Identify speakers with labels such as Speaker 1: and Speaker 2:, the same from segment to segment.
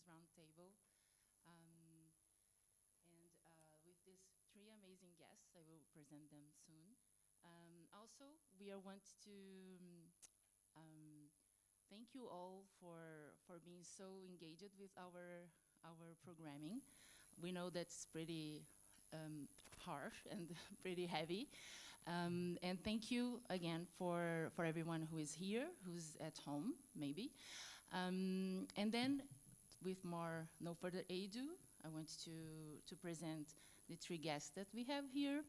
Speaker 1: Roundtable. With these three amazing guests, I will present them soon. Also, we want to thank you all for being so engaged with our programming. We know that's pretty harsh and pretty heavy. And thank you again for everyone who is here, who's at home, maybe. And then, with no further ado, I want to present the three guests that we have here.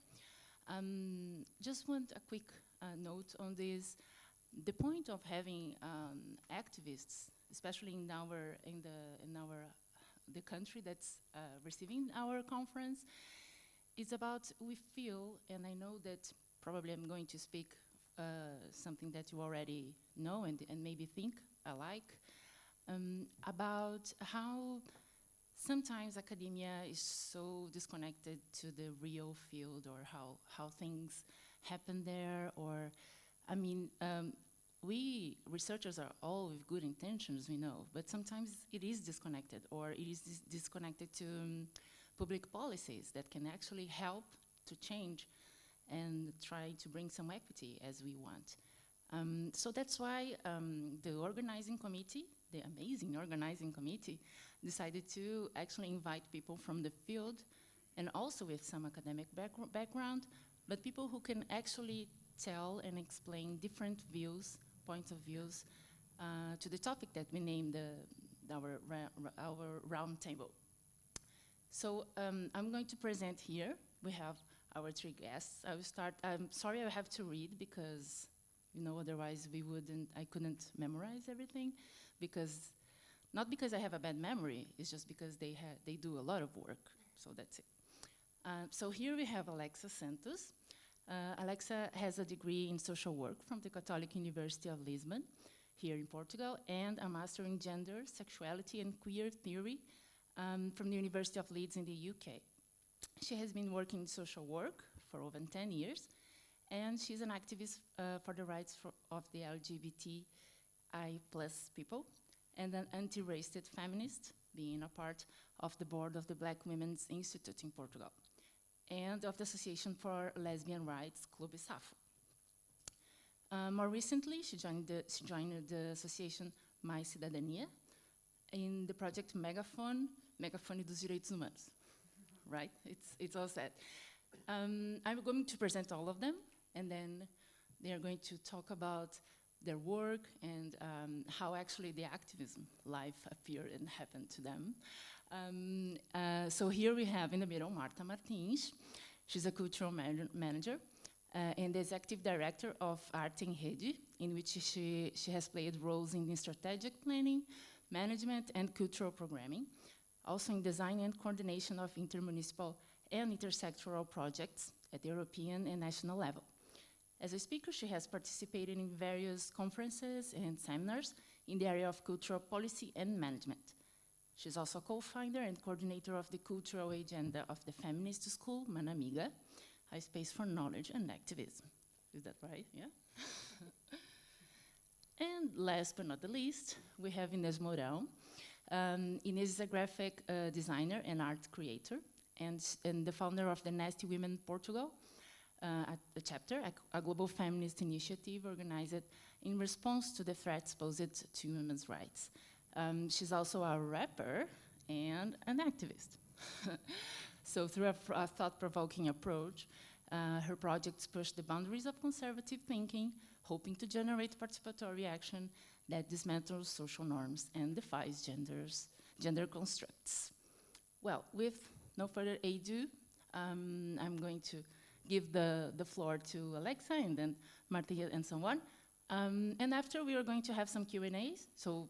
Speaker 1: Just want a quick note on this. The point of having activists, especially in the country that's receiving our conference, is about we feel, and I know that probably I'm going to speak something that you already know and maybe think alike, about how sometimes academia is so disconnected to the real field, or how things happen there, or, I mean, we researchers are all with good intentions, we know, but sometimes it is disconnected, or it is disconnected to public policies that can actually help to change and try to bring some equity as we want. So that's why the organizing committee, the amazing organizing committee, decided to actually invite people from the field and also with some academic background, but people who can actually tell and explain different views, points of views, to the topic that we named our roundtable. So I'm going to present here. We have our three guests. I will start. I'm sorry I have to read because, you know, otherwise I couldn't memorize everything, because not because I have a bad memory, it's just because they do a lot of work, so that's it. So here we have Alexa Santos. Alexa has a degree in social work from the Catholic University of Lisbon, here in Portugal, and a master in gender, sexuality, and queer theory from the University of Leeds in the UK. She has been working in social work for over 10 years, and she's an activist for the rights of the LGBTI+ people, and an anti-racist feminist, being a part of the board of the Black Women's Institute in Portugal, and of the Association for Lesbian Rights, Clube Safo. More recently, she joined the association Mais Cidadania in the project Megafone dos Direitos Humanos, right? It's all said. I'm going to present all of them, and then they are going to talk about their work and how actually the activism life appeared and happened to them. So here we have in the middle Marta Martins. She's a cultural manager and the executive director of Arte em Rede, in which she has played roles in strategic planning, management, and cultural programming, also in design and coordination of intermunicipal and intersectoral projects at the European and national level. As a speaker, she has participated in various conferences and seminars in the area of cultural policy and management. She's also co-founder and coordinator of the cultural agenda of the feminist school, Manamiga, a space for knowledge and activism. Is that right? Yeah? And last but not the least, we have Inês Mourão. Inês is a graphic designer and art creator, and the founder of the Nasty Women Portugal, a chapter, a global feminist initiative organized in response to the threats posed to women's rights. She's also a rapper and an activist. So through a thought-provoking approach, her projects push the boundaries of conservative thinking, hoping to generate participatory action that dismantles social norms and defies gender constructs. Well, with no further ado, I'm going to give the floor to Alexa and then Marta and so on. And after we are going to have some Q&As, so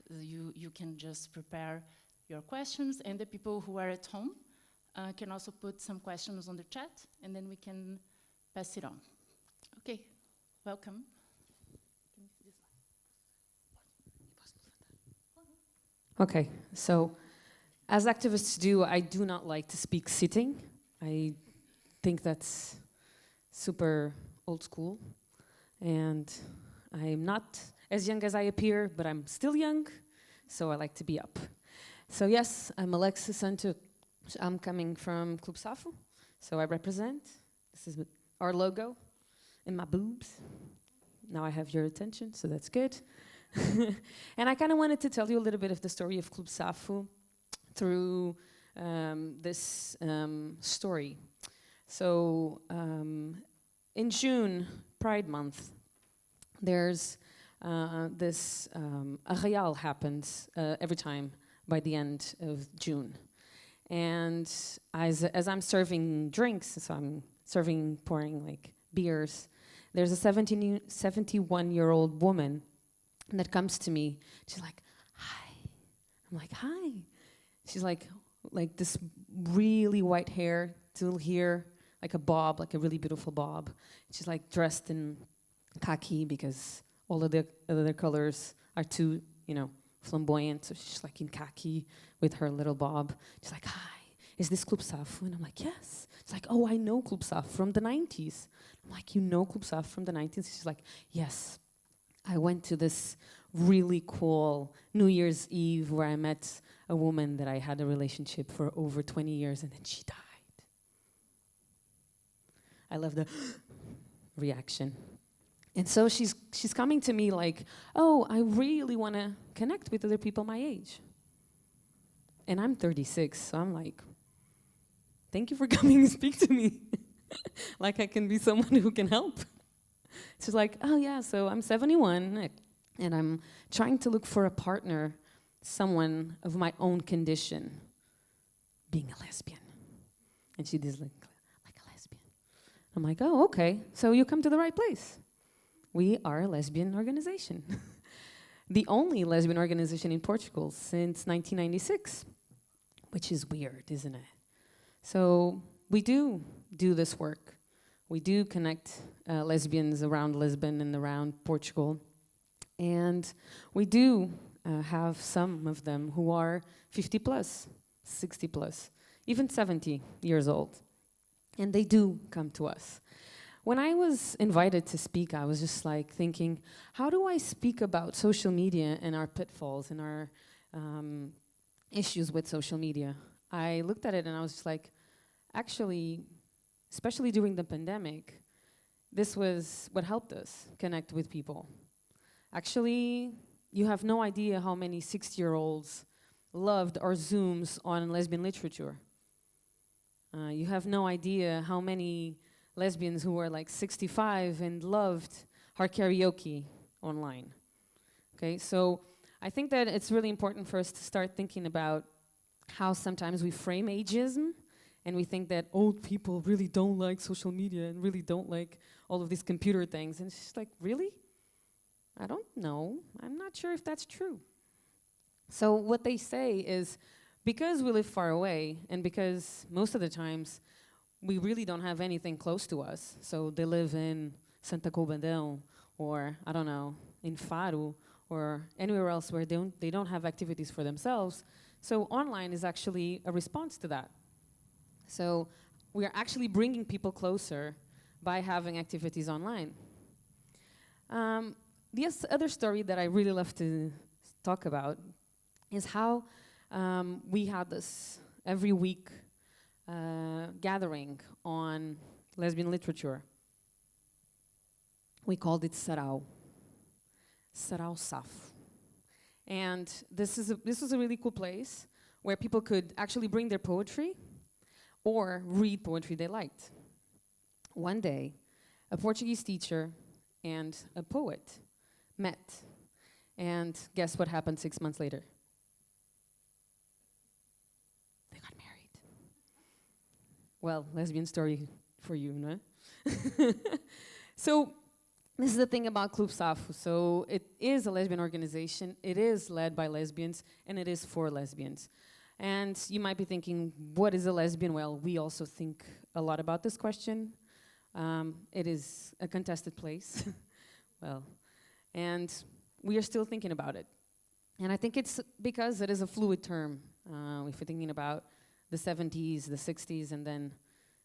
Speaker 1: you can just prepare your questions, and the people who are at home can also put some questions on the chat, and then we can pass it on. Okay, welcome.
Speaker 2: Okay, so as activists do, I do not like to speak sitting. I think that's super old school, and I'm not as young as I appear, but I'm still young, so I like to be up. So yes, I'm Alexis Santos. I'm coming from Clube Safo, so I represent. This is our logo and my boobs. Now I have your attention, so that's good. And I kind of wanted to tell you a little bit of the story of Clube Safo through this story. So in June, Pride Month, there's this ECREA happens every time by the end of June. And as I'm serving drinks, so I'm pouring like beers, there's a 71-year-old woman that comes to me. She's like, hi. I'm like, hi. She's like this really white hair till here, like a bob, like a really beautiful bob. She's like dressed in khaki because all of the other colors are too, flamboyant. So she's like in khaki with her little bob. She's like, hi, is this Clube Safo? And I'm like, yes. It's like, oh, I know Clube Safo from the 90s. I'm like, you know Clube Safo from the 90s? She's like, yes. I went to this really cool New Year's Eve where I met a woman that I had a relationship for over 20 years, and then she died. I love the reaction. And so she's coming to me like, oh, I really want to connect with other people my age. And I'm 36, so I'm like, thank you for coming to speak to me. Like I can be someone who can help. She's like, oh yeah, so I'm 71, and I'm trying to look for a partner, someone of my own condition, being a lesbian. And she does like a lesbian. I'm like, oh, okay, so you come to the right place. We are a lesbian organization. The only lesbian organization in Portugal since 1996, which is weird, isn't it? So we do this work. We do connect lesbians around Lisbon and around Portugal. And we do have some of them who are 50 plus, 60 plus, even 70 years old. And they do come to us. When I was invited to speak, I was just like thinking, how do I speak about social media and our pitfalls and our issues with social media? I looked at it and I was just like, actually, especially during the pandemic, this was what helped us connect with people. Actually, you have no idea how many 60-year-olds loved our Zooms on lesbian literature. You have no idea how many lesbians who were like 65 and loved our karaoke online. Okay, so I think that it's really important for us to start thinking about how sometimes we frame ageism, and we think that old people really don't like social media and really don't like all of these computer things. And it's just like, really? I don't know. I'm not sure if that's true. So what they say is, because we live far away, and because most of the times we really don't have anything close to us, so they live in Santa Combadão, or I don't know, in Faro, or anywhere else where they don't have activities for themselves. So online is actually a response to that. So we are actually bringing people closer by having activities online. The other story that I really love to talk about is how we had this every week gathering on lesbian literature. We called it Sarau Safo. And this was a really cool place where people could actually bring their poetry or read poetry they liked. One day, a Portuguese teacher and a poet met. And guess what happened 6 months later? They got married. Well, lesbian story for you, no? So this is the thing about Clube Safo. So it is a lesbian organization. It is led by lesbians, and it is for lesbians. And you might be thinking, what is a lesbian? Well, we also think a lot about this question. It is a contested place. Well, and we are still thinking about it. And I think it's because it is a fluid term. If you're thinking about the 70s, the 60s, and then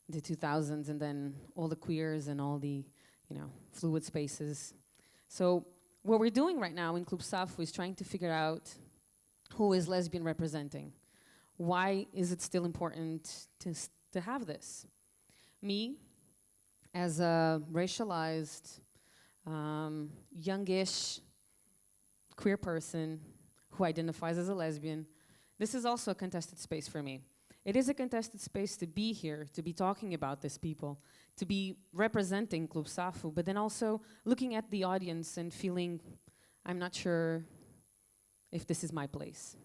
Speaker 2: the 2000s, and then all the queers and all the, fluid spaces. So what we're doing right now in Clube Safo is trying to figure out who is lesbian representing? Why is it still important to have this? Me, as a racialized, youngish, queer person who identifies as a lesbian, this is also a contested space for me. It is a contested space to be here, to be talking about these people, to be representing Clube Safo, but then also looking at the audience and feeling, I'm not sure if this is my place.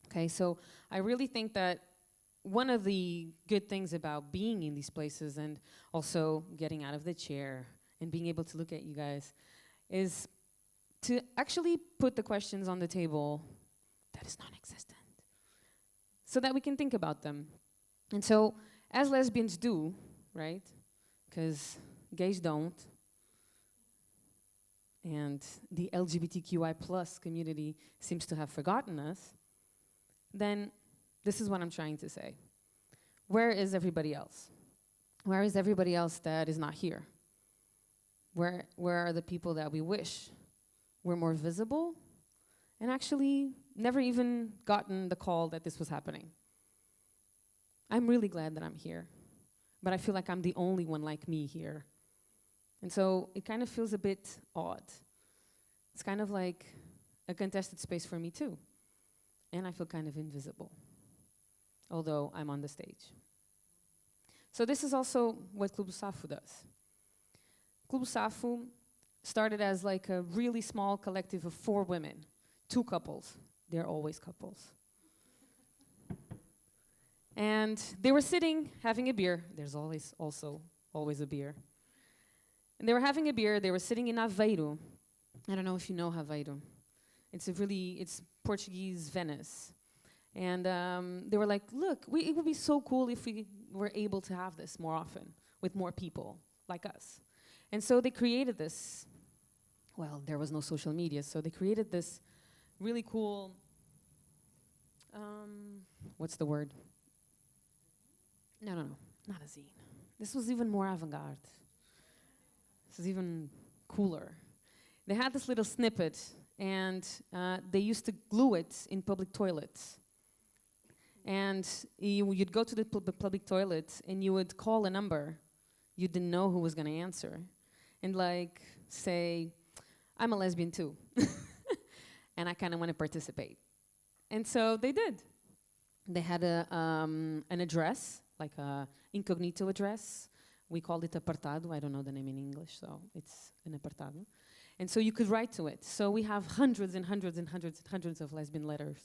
Speaker 2: Okay, so I really think that one of the good things about being in these places and also getting out of the chair and being able to look at you guys is to actually put the questions on the table that is non-existent so that we can think about them. And so, as lesbians do, right, because gays don't, and the LGBTQI plus community seems to have forgotten us, then this is what I'm trying to say. Where is everybody else? Where is everybody else that is not here? Where are the people that we wish were more visible and actually never even gotten the call that this was happening? I'm really glad that I'm here, but I feel like I'm the only one like me here. And so it kind of feels a bit odd. It's kind of like a contested space for me too. And I feel kind of invisible, although I'm on the stage. So this is also what Clube Safo does. Clube Safo started as like a really small collective of 4 women, 2 couples. They're always couples. And they were sitting, having a beer. There's always a beer. And they were having a beer. They were sitting in Aveiro. I don't know if you know Aveiro. It's Portuguese Venice. And they were like, look, it would be so cool if we were able to have this more often with more people like us. And so they created this. Well, there was no social media, so they created this really cool, what's the word? No, not a zine. This was even more avant-garde. This is even cooler. They had this little snippet, and they used to glue it in public toilets. And you'd go to the public toilet, and you would call a number. You didn't know who was going to answer. And like, say, I'm a lesbian too. And I kind of want to participate. And so they did. They had an address, like an incognito address. We called it apartado. I don't know the name in English, so it's an apartado. And so you could write to it. So we have hundreds and hundreds and hundreds and hundreds of lesbian letters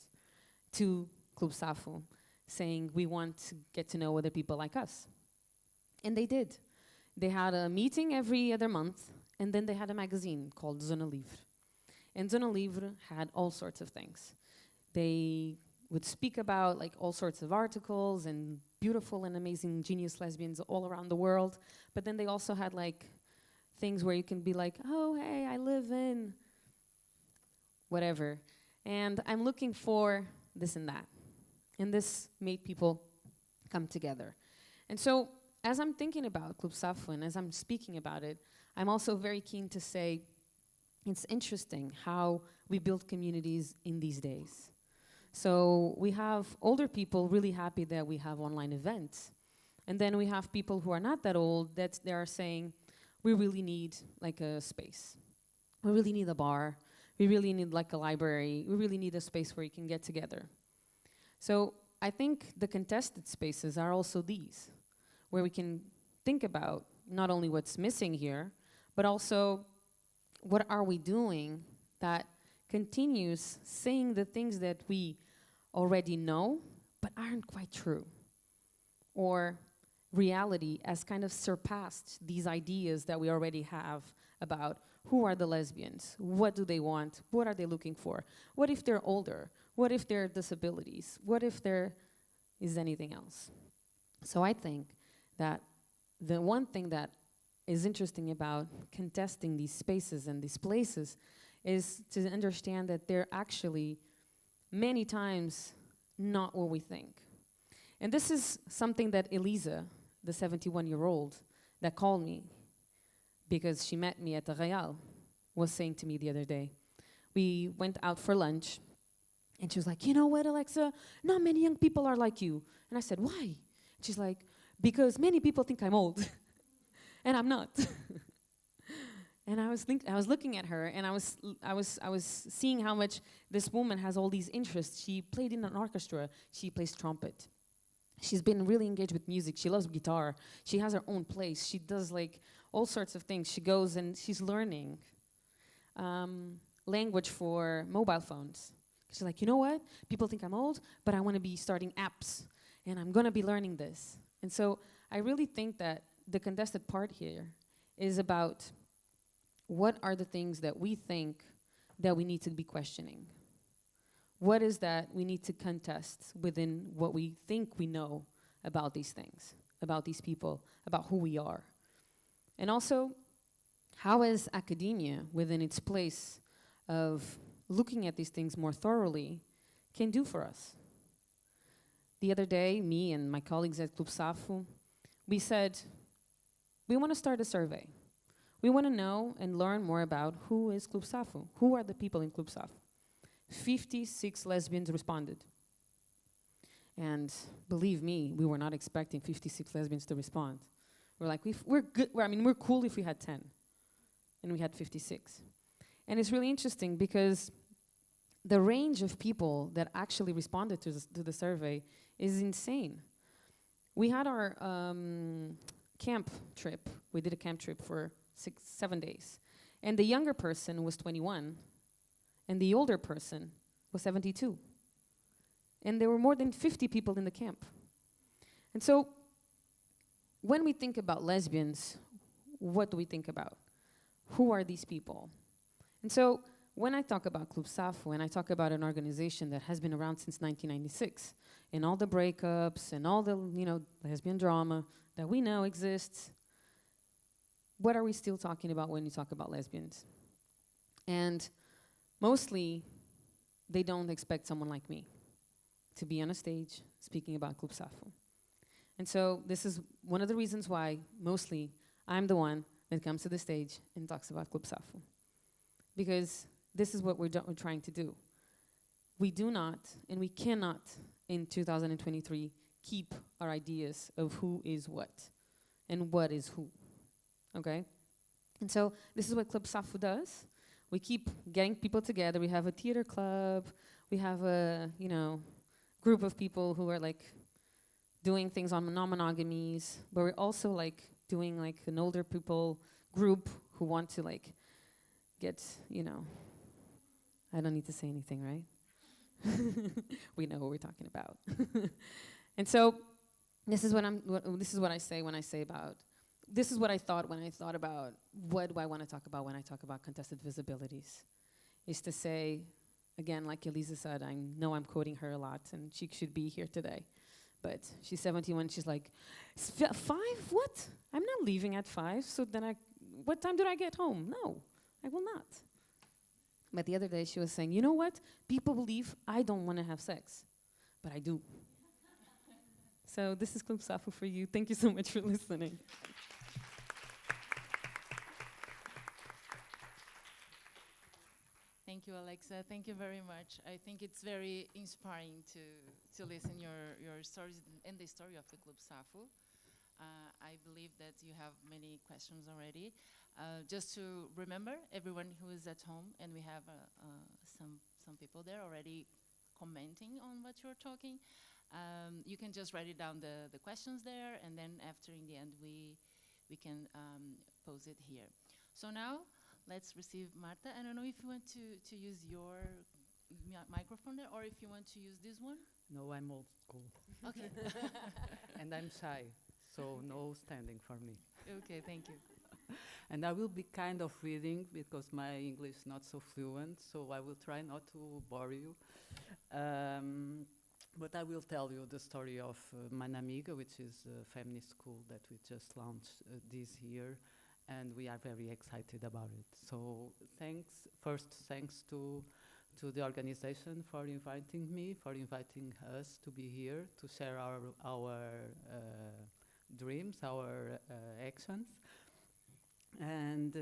Speaker 2: to Clube Safo saying we want to get to know other people like us. And they did. They had a meeting every other month, and then they had a magazine called Zona Livre. And Zona Livre had all sorts of things. They would speak about like all sorts of articles and beautiful and amazing genius lesbians all around the world. But then they also had like things where you can be like, oh, hey, I live in whatever. And I'm looking for this and that. And this made people come together. And so as I'm thinking about Clube Safo and as I'm speaking about it, I'm also very keen to say it's interesting how we build communities in these days. So we have older people really happy that we have online events. And then we have people who are not that old that they are saying, we really need like a space. We really need a bar. We really need like a library. We really need a space where you can get together. So I think the contested spaces are also these, where we can think about not only what's missing here, but also what are we doing that continues saying the things that we already know, but aren't quite true. Or reality has kind of surpassed these ideas that we already have about who are the lesbians, what do they want, what are they looking for, what if they're older, what if there are disabilities, what if there is anything else. So I think that the one thing that is interesting about contesting these spaces and these places is to understand that they're actually many times not what we think. And this is something that Elisa, the 71-year-old that called me because she met me at the Real, was saying to me the other day. We went out for lunch, And she was like, you know what, Alexa? Not many young people are like you. And I said, why? She's like, because many people think I'm old. And I'm not. And I was looking at her, and I was seeing how much this woman has all these interests. She played in an orchestra. She plays trumpet. She's been really engaged with music. She loves guitar. She has her own place. She does like all sorts of things. She goes and she's learning language for mobile phones. She's like, you know what? People think I'm old, but I want to be starting apps, and I'm going to be learning this. And so I really think that the contested part here is about what are the things that we think that we need to be questioning? What is that we need to contest within what we think we know about these things, about these people, about who we are? And also, how is academia, within its place of looking at these things more thoroughly, can do for us? The other day, me and my colleagues at Clube Safo, we said, we want to start a survey. We want to know and learn more about who is Clube Safo. Who are the people in Clube Safo? 56 lesbians responded. And believe me, we were not expecting 56 lesbians to respond. We're like, we're good. We're cool if we had 10. And we had 56. And it's really interesting because the range of people that actually responded to the survey is insane. We had our camp trip. We did a camp trip for 7 days. And the younger person was 21. And the older person was 72. And there were more than 50 people in the camp. And so when we think about lesbians, what do we think about? Who are these people? And so when I talk about Clube Safo, and I talk about an organization that has been around since 1996, and all the breakups and all the lesbian drama that we know exists, what are we still talking about when you talk about lesbians? And mostly, they don't expect someone like me to be on a stage speaking about Clube Safo. And so this is one of the reasons why, mostly, I'm the one that comes to the stage and talks about Clube Safo. Because this is what we're trying to do. We do not, and we cannot, in 2023, keep our ideas of who is what and what is who, okay? And so this is what Clube Safo does. We keep getting people together. We have a theater club. We have a, group of people who are like doing things on non-monogamies, but we're also like doing like an older people group who want to like get, I don't need to say anything, right? We know what we're talking about. And so this is what I say when I say about, this is what I thought when I thought about what do I want to talk about when I talk about contested visibilities, is to say, again, like Elisa said, I know I'm quoting her a lot, and she should be here today. But she's 71, she's like, 5? What? I'm not leaving at 5, so then what time did I get home? No, I will not. But the other day she was saying, you know what? People believe I don't want to have sex, but I do. So this is Clube Safo for you. Thank you so much for listening.
Speaker 1: Thank you, Alexa. Thank you very much. I think it's very inspiring to listen your stories and the story of the Clube Safo. I believe that you have many questions already. Just to remember, everyone who is at home, and we have some people there already commenting on what you're talking. You can just write it down the questions there, and then after, in the end, we can pose it here. So now, let's receive Marta. I don't know if you want to use your microphone there, or if you want to use this one.
Speaker 3: No, I'm old school.
Speaker 1: Okay.
Speaker 3: And I'm shy, so no standing for me.
Speaker 1: Okay, thank you.
Speaker 3: And I will be kind of reading because my English is not so fluent, so I will try not to bore you. But I will tell you the story of Manamiga, which is a feminist school that we just launched this year, and we are very excited about it. So thanks to the organization for inviting me, for inviting us to be here to share our dreams, our actions. And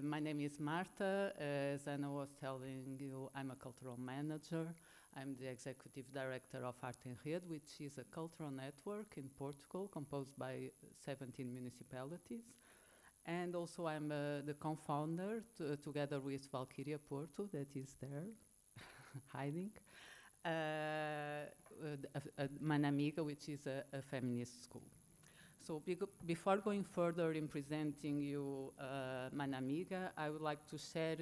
Speaker 3: my name is Marta. As Anna was telling you, I'm a cultural manager. I'm the executive director of Arte em Rede, which is a cultural network in Portugal composed by 17 municipalities. And also I'm the co-founder, together with Valkyria Porto, that is there, hiding, Manamiga, which is a feminist school. So before going further in presenting you Manamiga, I would like to share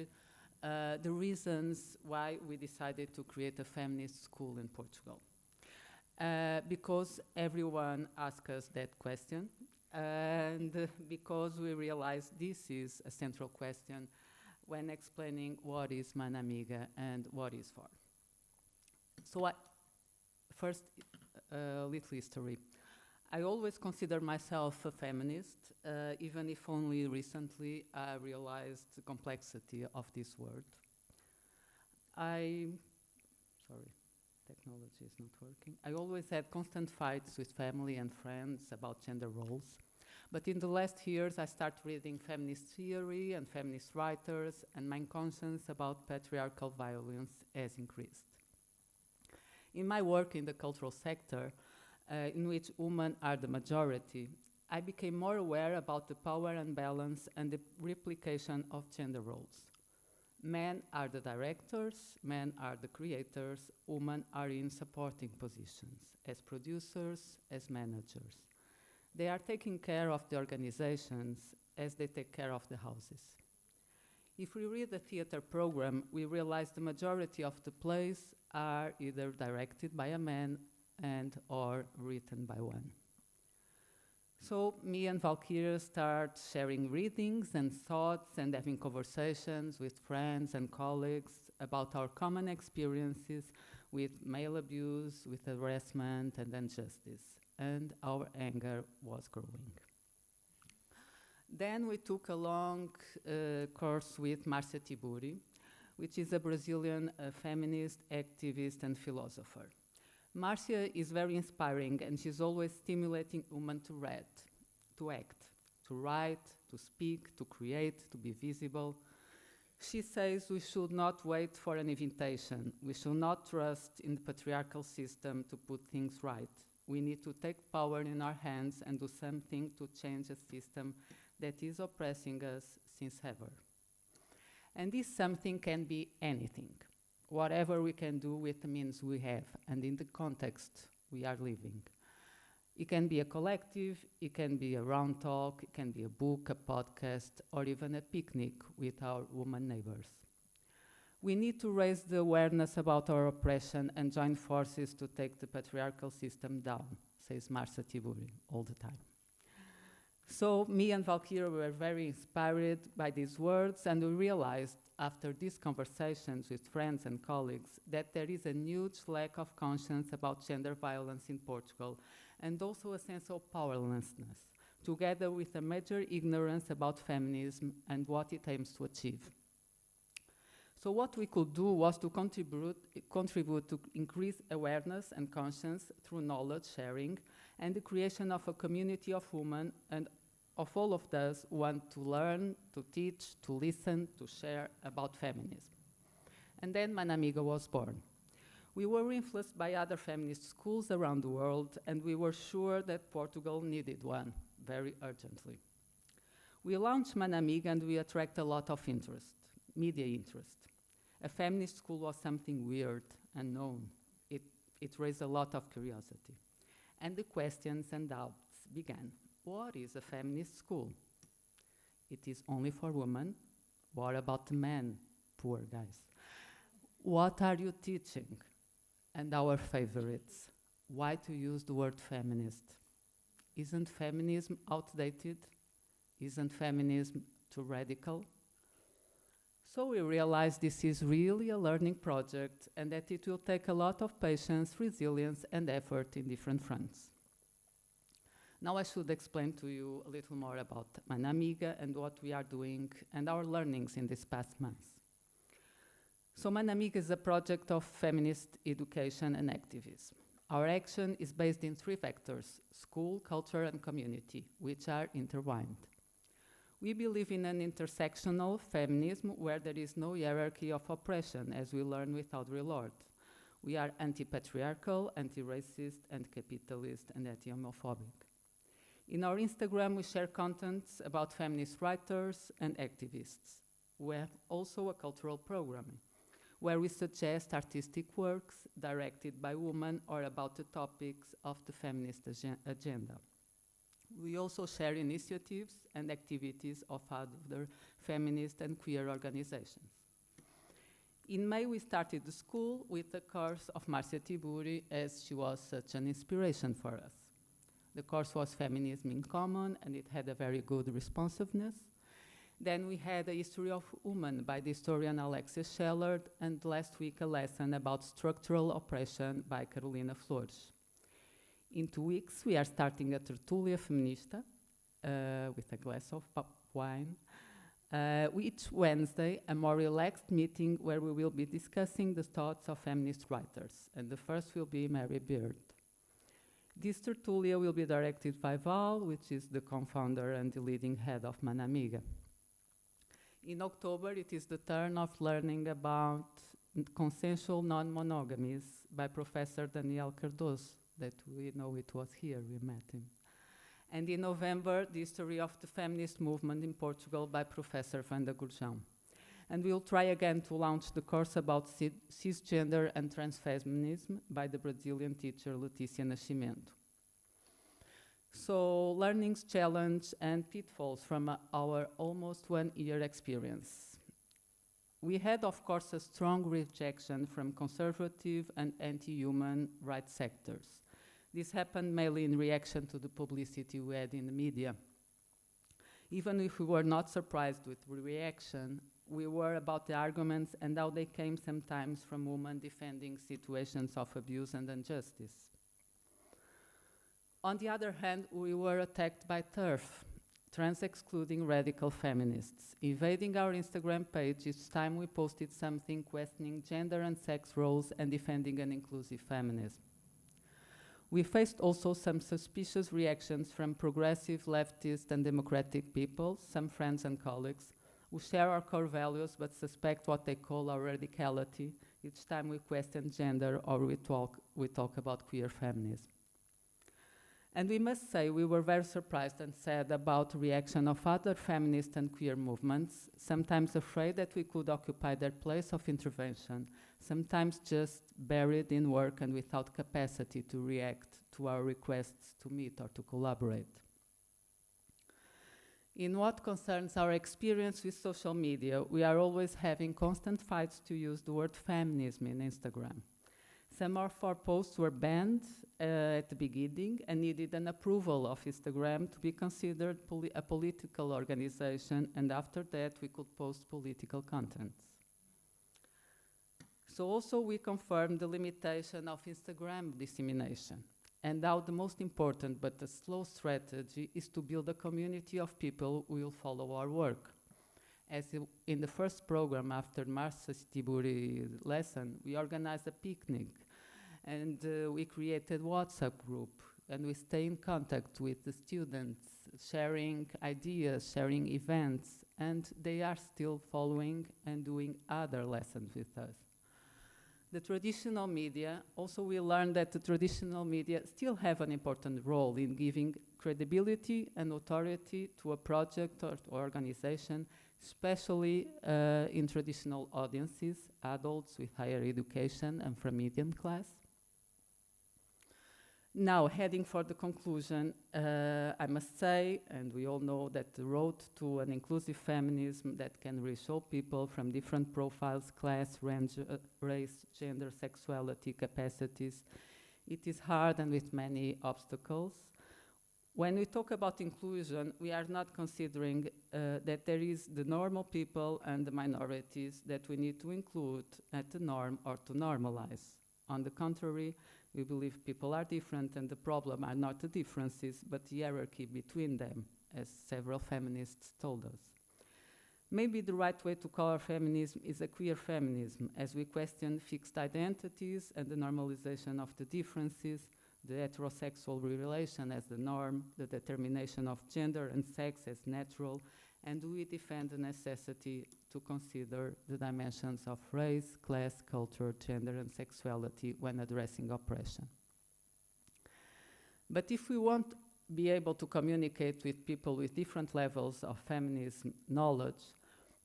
Speaker 3: the reasons why we decided to create a feminist school in Portugal. Because everyone asks us that question, and because we realize this is a central question when explaining what is Manamiga and what is for. So first, a little history. I always consider myself a feminist, even if only recently I realized the complexity of this word. Sorry, technology is not working. I always had constant fights with family and friends about gender roles. But in the last years, I started reading feminist theory and feminist writers, and my conscience about patriarchal violence has increased. In my work in the cultural sector, in which women are the majority, I became more aware about the power imbalance and the replication of gender roles. Men are the directors, men are the creators, women are in supporting positions, as producers, as managers. They are taking care of the organizations as they take care of the houses. If we read the theater program, we realize the majority of the plays are either directed by a man and or written by one. So me and Valkyria start sharing readings and thoughts and having conversations with friends and colleagues about our common experiences with male abuse, with harassment and injustice, and our anger was growing. Then we took a long course with Marta, which is a Brazilian feminist, activist, and philosopher. Marcia is very inspiring, and she's always stimulating women to read, to act, to write, to speak, to create, to be visible. She says we should not wait for an invitation. We should not trust in the patriarchal system to put things right. We need to take power in our hands and do something to change a system that is oppressing us since ever. And this something can be anything. Whatever we can do with the means we have and in the context we are living. It can be a collective, it can be a round talk, it can be a book, a podcast, or even a picnic with our woman neighbors. We need to raise the awareness about our oppression and join forces to take the patriarchal system down, says Marta all the time. So me and Valkyria were very inspired by these words, and we realized after these conversations with friends and colleagues that there is a huge lack of conscience about gender violence in Portugal, and also a sense of powerlessness, together with a major ignorance about feminism and what it aims to achieve. So what we could do was to contribute to increase awareness and conscience through knowledge sharing and the creation of a community of women and of all of those who want to learn, to teach, to listen, to share about feminism. And then Manamiga was born. We were influenced by other feminist schools around the world, and we were sure that Portugal needed one very urgently. We launched Manamiga and we attract a lot of interest, media interest. A feminist school was something weird, unknown. It raised a lot of curiosity. And the questions and doubts began. What is a feminist school? It is only for women. What about the men? Poor guys. What are you teaching? And our favorites. Why to use the word feminist? Isn't feminism outdated? Isn't feminism too radical? So we realized this is really a learning project and that it will take a lot of patience, resilience, and effort in different fronts. Now I should explain to you a little more about Manamiga and what we are doing and our learnings in these past months. So Manamiga is a project of feminist education and activism. Our action is based in 3 vectors: school, culture, and community, which are intertwined. We believe in an intersectional feminism where there is no hierarchy of oppression, as we learn with Audre Lorde. We are anti-patriarchal, anti-racist, anti-capitalist, and anti-homophobic. In our Instagram, we share contents about feminist writers and activists. We have also a cultural program where we suggest artistic works directed by women or about the topics of the feminist agenda. We also share initiatives and activities of other feminist and queer organizations. In May, we started the school with the course of Marta Tiburi, as she was such an inspiration for us. The course was Feminism in Common, and it had a very good responsiveness. Then we had a history of women by the historian Alexia Schellert, and last week a lesson about structural oppression by Carolina Flores. In 2 weeks, we are starting a tertulia feminista with a glass of wine. Each Wednesday, a more relaxed meeting where we will be discussing the thoughts of feminist writers, and the first will be Mary Beard. This tertulia will be directed by Val, which is the co-founder and the leading head of Manamiga. In October, it is the turn of learning about consensual non-monogamies by Professor Daniel Cardoso, that we know it was here, we met him. And in November, the history of the feminist movement in Portugal by Professor Wanda Gurjão. And we'll try again to launch the course about cisgender and transfeminism by the Brazilian teacher Letícia Nascimento. So, learnings, challenge, and pitfalls from our almost 1 year experience. We had, of course, a strong rejection from conservative and anti-human rights sectors. This happened mainly in reaction to the publicity we had in the media. Even if we were not surprised with the reaction, we were about the arguments and how they came sometimes from women defending situations of abuse and injustice. On the other hand, we were attacked by TERF, trans-excluding radical feminists, invading our Instagram page each time we posted something questioning gender and sex roles and defending an inclusive feminism. We faced also some suspicious reactions from progressive, leftist, and democratic people, some friends and colleagues, who share our core values but suspect what they call our radicality each time we question gender or we talk about queer feminism. And we must say we were very surprised and sad about the reaction of other feminist and queer movements, sometimes afraid that we could occupy their place of intervention, sometimes just buried in work and without capacity to react to our requests to meet or to collaborate. In what concerns our experience with social media, we are always having constant fights to use the word feminism in Instagram. Some of our posts were banned at the beginning and needed an approval of Instagram to be considered a political organization, and after that we could post political contents. So also we confirmed the limitation of Instagram dissemination, and how the most important but the slow strategy is to build a community of people who will follow our work. As in the first program after Marta Tiburi lesson, we organized a picnic and we created a WhatsApp group, and we stay in contact with the students, sharing ideas, sharing events, and they are still following and doing other lessons with us. The traditional media, also we learned that the traditional media still have an important role in giving credibility and authority to a project or organization, especially in traditional audiences, adults with higher education and from medium class. Now, heading for the conclusion, I must say, and we all know that the road to an inclusive feminism that can reach all people from different profiles, class, range, race, gender, sexuality, capacities, it is hard and with many obstacles. When we talk about inclusion, we are not considering that there is the normal people and the minorities that we need to include at the norm or to normalize. On the contrary, we believe people are different, and the problem are not the differences, but the hierarchy between them, as several feminists told us. Maybe the right way to call our feminism is a queer feminism, as we question fixed identities and the normalization of the differences, the heterosexual relation as the norm, the determination of gender and sex as natural, and we defend the necessity to consider the dimensions of race, class, culture, gender, and sexuality when addressing oppression. But if we want to be able to communicate with people with different levels of feminism knowledge,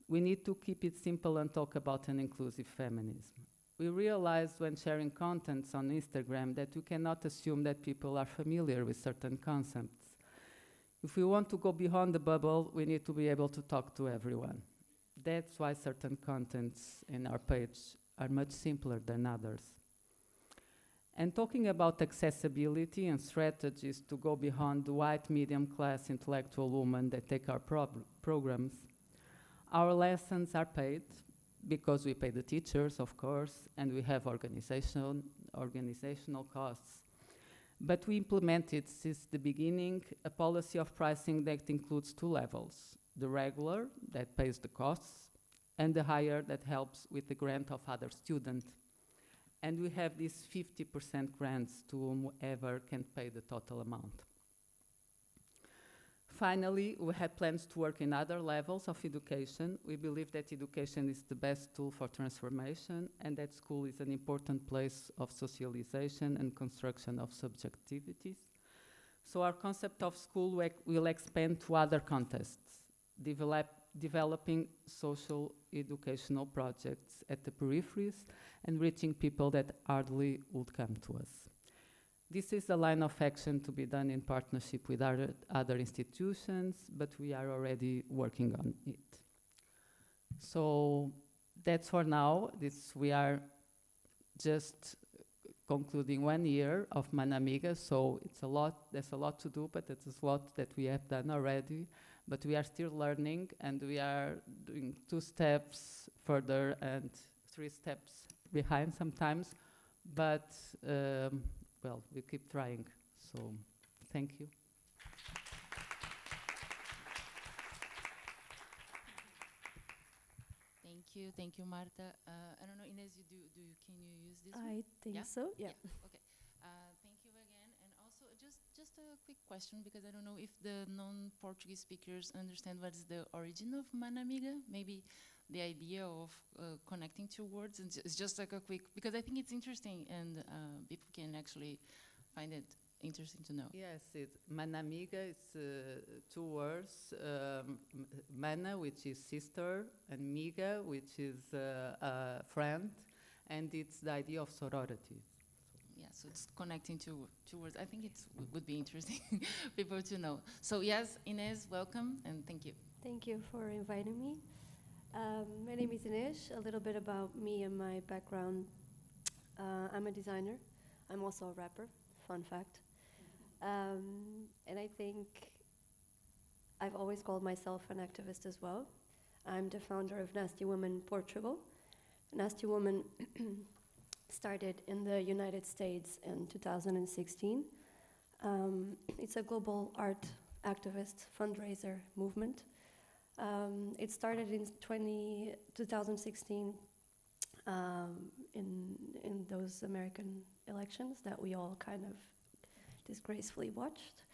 Speaker 3: we need to keep it simple and talk about an inclusive feminism. We realized when sharing contents on Instagram that we cannot assume that people are familiar with certain concepts. If we want to go beyond the bubble, we need to be able to talk to everyone. That's why certain contents in our page are much simpler than others. And talking about accessibility and strategies to go beyond the white medium-class intellectual women that take our programs, our lessons are paid because we pay the teachers, of course, and we have organizational costs. But we implemented since the beginning a policy of pricing that includes two levels: the regular, that pays the costs, and the higher, that helps with the grant of other students. And we have these 50% grants to whomever can pay the total amount. Finally, we have plans to work in other levels of education. We believe that education is the best tool for transformation, and that school is an important place of socialization and construction of subjectivities. So our concept of school will expand to other contexts, developing social educational projects at the peripheries and reaching people that hardly would come to us. This is a line of action to be done in partnership with other institutions, but we are already working on it. So that's for now. We are just concluding 1 year of Manamiga, so it's a lot. There's a lot to do, but it's a lot that we have done already. But we are still learning, and we are doing 2 steps further and 3 steps behind sometimes. But well, we keep trying, so thank you.
Speaker 1: Thank you, Marta. I don't know, Inês, can you use this one?
Speaker 4: I think so, yeah.
Speaker 1: Okay, thank you again. And also, just a quick question, because I don't know if the non-Portuguese speakers understand what is the origin of Manamiga. Maybe the idea of connecting 2 words, and it's just like a quick, because I think it's interesting, and people can actually find it interesting to know.
Speaker 3: Yes, Manamiga is 2 words, mana, which is sister, and miga, which is a friend, and it's the idea of sorority.
Speaker 1: Yeah, so it's connecting 2 words. I think it would be interesting people to know. So yes, Inês, welcome, and thank you.
Speaker 4: Thank you for inviting me. My name is Inês. A little bit about me and my background. I'm a designer. I'm also a rapper, fun fact. And I think I've always called myself an activist as well. I'm the founder of Nasty Woman Portugal. Nasty Woman started in the United States in 2016. It's a global art activist fundraiser movement. It started in 2016 in those American elections that we all kind of disgracefully watched.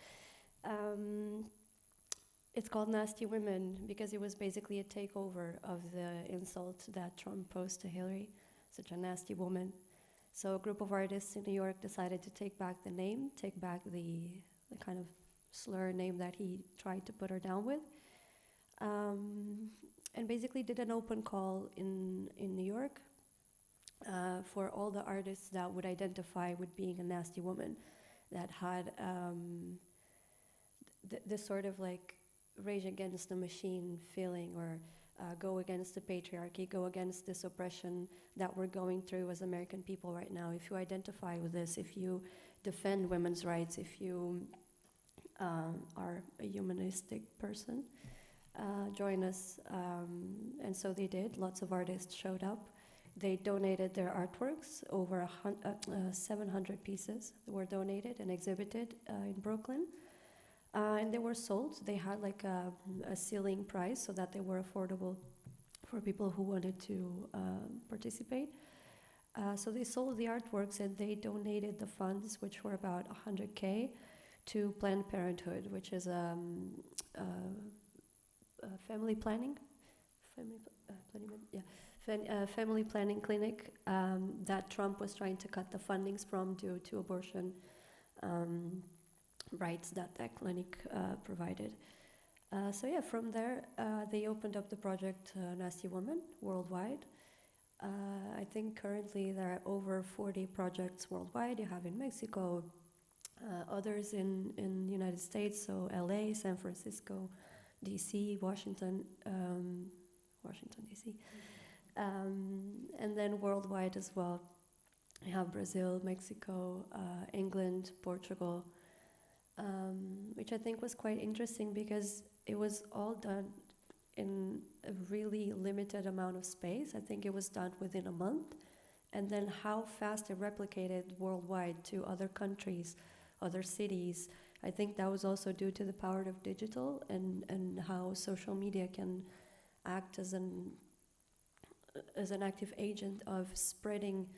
Speaker 4: It's called Nasty Women because it was basically a takeover of the insult that Trump posed to Hillary, such a nasty woman. So a group of artists in New York decided to take back the name, take back the kind of slur name that he tried to put her down with. And basically did an open call in New York for all the artists that would identify with being a nasty woman, that had this sort of like rage against the machine feeling, or go against the patriarchy, go against this oppression that we're going through as American people right now. If you identify with this, if you defend women's rights, if you are a humanistic person, join us. And so they did. Lots of artists showed up. They donated their artworks. Over 700 pieces were donated and exhibited in Brooklyn. And they were sold. They had like a ceiling price so that they were affordable for people who wanted to participate. So they sold the artworks and they donated the funds, which were about 100K, to Planned Parenthood, which is family planning, family planning clinic that Trump was trying to cut the fundings from due to abortion rights that clinic provided. So yeah, from there they opened up the project Nasty Woman worldwide. I think currently there are over 40 projects worldwide. You have in Mexico, others in the United States, so LA, San Francisco, DC, Washington DC, and then worldwide as well. You have Brazil, Mexico, England, Portugal, which I think was quite interesting because it was all done in a really limited amount of space. I think it was done within a month. And then how fast it replicated worldwide to other countries, other cities. I think that was also due to the power of digital and how social media can act as an active agent of spreading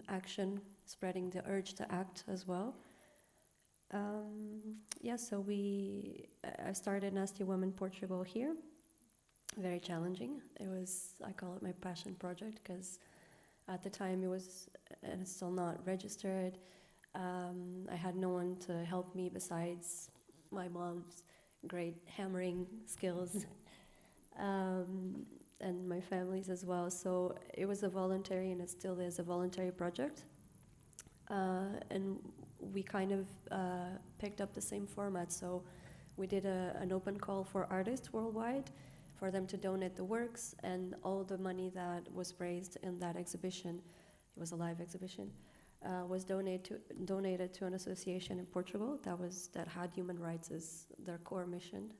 Speaker 4: action, spreading the urge to act as well. So I started Nasty Woman Portugal here. Very challenging. I call it my passion project because at the time it was, and it's still not registered. I had no one to help me besides my mom's great hammering skills and my family's as well. So it was a voluntary, and it still is a voluntary project. And we kind of picked up the same format. So we did an open call for artists worldwide for them to donate the works, and all the money that was raised in that exhibition, it was a live exhibition, was donated to an association in Portugal that had human rights as their core mission.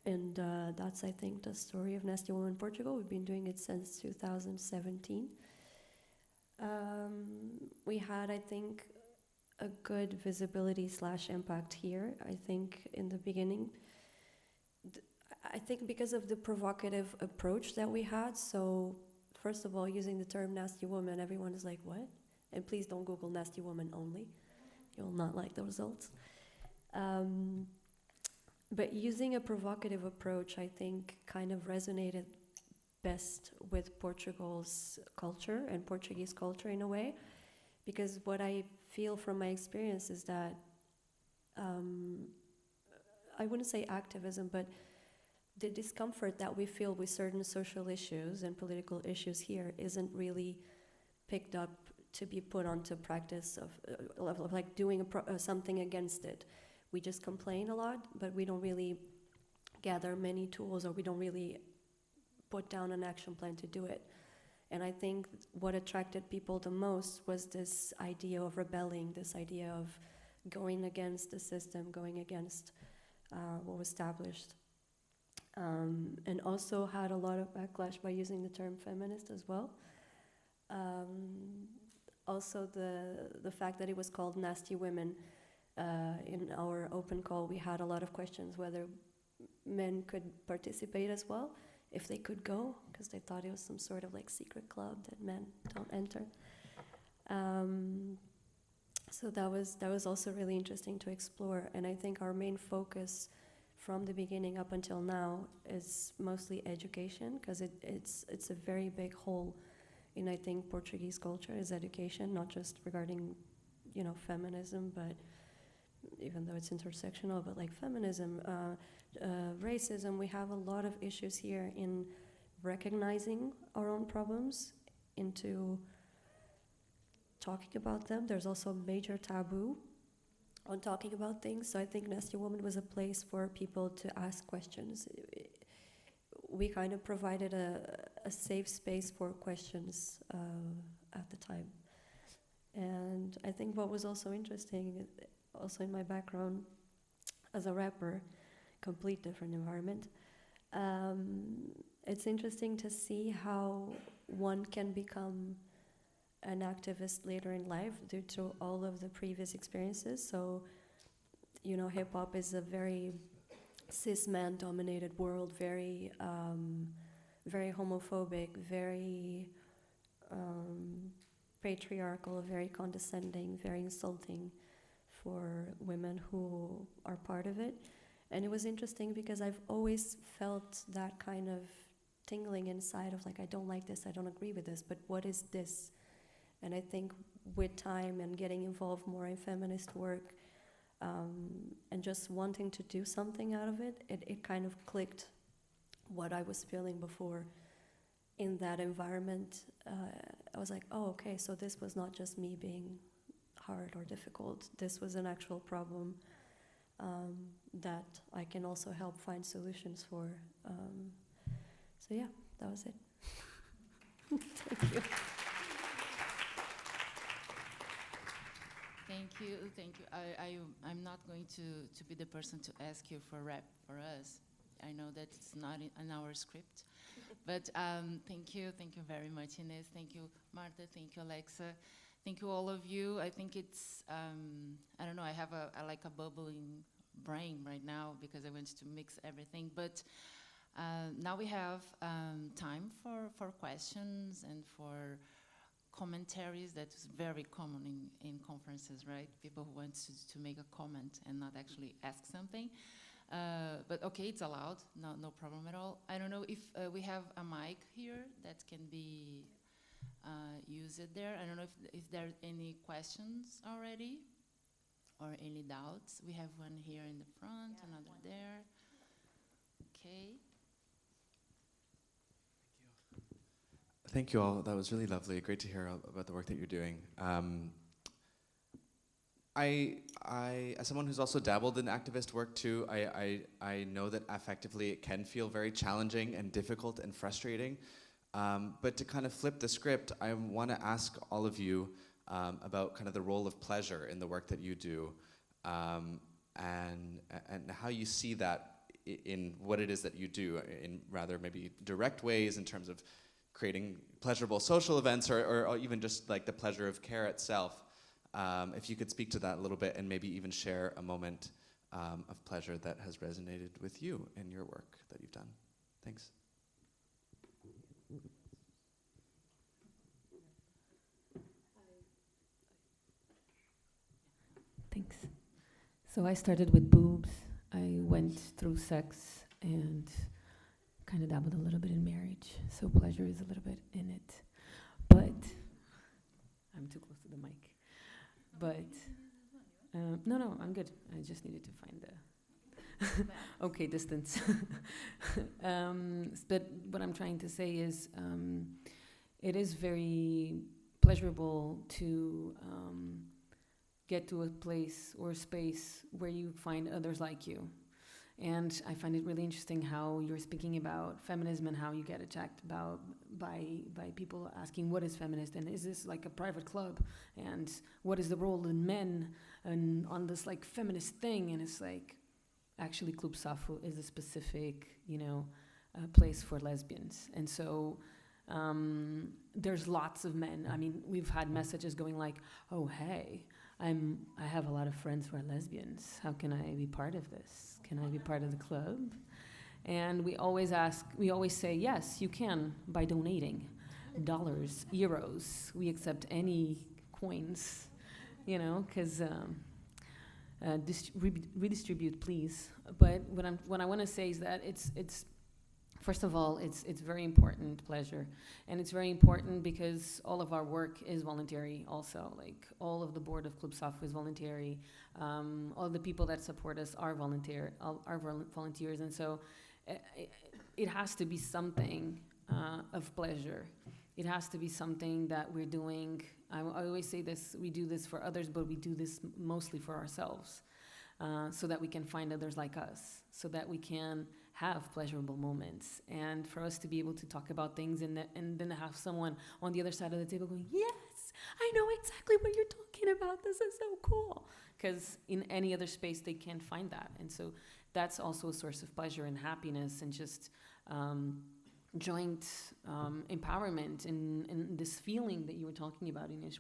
Speaker 4: And that's, I think, the story of Nasty Woman Portugal. We've been doing it since 2017. We had, I think, a good visibility / impact here. I think in the beginning, I think because of the provocative approach that we had. So first of all, using the term nasty woman, everyone is like, what? And please don't Google nasty woman only. You'll not like the results. But using a provocative approach, I think, kind of resonated best with Portugal's culture and Portuguese culture in a way, because what I feel from my experience is that I wouldn't say activism, but the discomfort that we feel with certain social issues and political issues here isn't really picked up to be put onto practice of like doing something against it. We just complain a lot, but we don't really gather many tools, or we don't really put down an action plan to do it. And I think what attracted people the most was this idea of rebelling, this idea of going against the system, going against what was established. And also had a lot of backlash by using the term feminist as well. Also the fact that it was called Nasty Women. In our open call, we had a lot of questions whether men could participate as well, if they could go, because they thought it was some sort of like secret club that men don't enter. So that was also really interesting to explore, and I think our main focus from the beginning up until now is mostly education, because it's a very big hole in, I think, Portuguese culture is education, not just regarding, feminism, but even though it's intersectional, but like feminism, racism, we have a lot of issues here in recognizing our own problems, into talking about them. There's also a major taboo on talking about things. So I think Nasty Woman was a place for people to ask questions. We kind of provided a safe space for questions at the time. And I think what was also interesting, also in my background as a rapper, complete different environment, it's interesting to see how one can become an activist later in life due to all of the previous experiences. So, hip-hop is a very cis-man dominated world, very very homophobic, very patriarchal, very condescending, very insulting for women who are part of it. And it was interesting because I've always felt that kind of tingling inside of like, I don't like this, I don't agree with this, but what is this? And I think with time and getting involved more in feminist work, and just wanting to do something out of it, it kind of clicked what I was feeling before in that environment. I was like, oh, okay, so this was not just me being hard or difficult. This was an actual problem that I can also help find solutions for. So yeah, that was it. Thank you.
Speaker 1: Thank you. I'm not going to be the person to ask you for rap for us. I know that it's not in our script, but thank you very much, Inês. Thank you, Marta. Thank you, Alexa. Thank you, all of you. I think it's, I don't know, I have like a bubbling brain right now because I want to mix everything, but now we have time for questions and for commentaries. That is very common in conferences, right? People who want to make a comment and not actually ask something. But okay, it's allowed, no problem at all. I don't know if we have a mic here that can be used there. I don't know if there are any questions already or any doubts. We have one here in the front, yeah, another there. Okay.
Speaker 5: Thank you all. That was really lovely. Great to hear about the work that you're doing. As someone who's also dabbled in activist work too, I know that affectively it can feel very challenging and difficult and frustrating. But to kind of flip the script, I want to ask all of you about kind of the role of pleasure in the work that you do, and how you see that in what it is that you do in rather maybe direct ways in terms of creating pleasurable social events or even just like the pleasure of care itself. If you could speak to that a little bit and maybe even share a moment of pleasure that has resonated with you in your work that you've done. Thanks.
Speaker 2: Thanks. So I started with boobs. I went through sex and kind of dabbled a little bit in marriage. So pleasure is a little bit in it. But I'm too close to the mic. But no, I'm good. I just needed to find the okay distance. But what I'm trying to say is it is very pleasurable to get to a place or space where you find others like you. And I find it really interesting how you're speaking about feminism and how you get attacked by people asking what is feminist and is this like a private club and what is the role of men and on this like feminist thing, and it's like actually Clube Safo is a specific place for lesbians. And so there's lots of men. I mean, we've had messages going like, oh hey, I have a lot of friends who are lesbians. How can I be part of this? Can I be part of the club? And we always say, yes, you can by donating dollars, euros. We accept any coins, because redistribute, please. But what I want to say is that it's first of all, it's very important pleasure, and it's very important because all of our work is voluntary. Also, like all of the board of Clube Safo is voluntary. All the people that support us are volunteers, and so it has to be something of pleasure. It has to be something that we're doing. I always say this: we do this for others, but we do this mostly for ourselves, so that we can find others like us, so that we can have pleasurable moments, and for us to be able to talk about things and then have someone on the other side of the table going, yes, I know exactly what you're talking about. This is so cool. Because in any other space, they can't find that. And so that's also a source of pleasure and happiness and just joint empowerment and this feeling that you were talking about, Inês,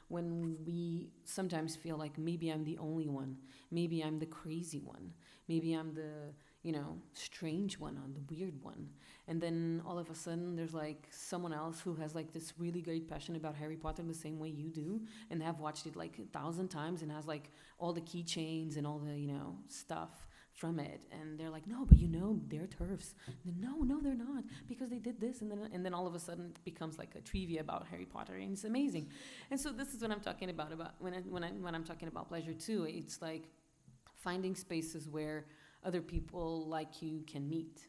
Speaker 2: when we sometimes feel like maybe I'm the only one, maybe I'm the crazy one, maybe I'm the you know, strange one, on the weird one. And then all of a sudden there's like someone else who has like this really great passion about Harry Potter the same way you do, and have watched it like 1,000 times and has like all the keychains and all the, you know, stuff from it. And they're like, no, but you know, they're TERFs. No, they're not, because they did this. And then all of a sudden it becomes like a trivia about Harry Potter, and it's amazing. And so this is what I'm talking about when I'm talking about pleasure too. It's like finding spaces where other people like you can meet.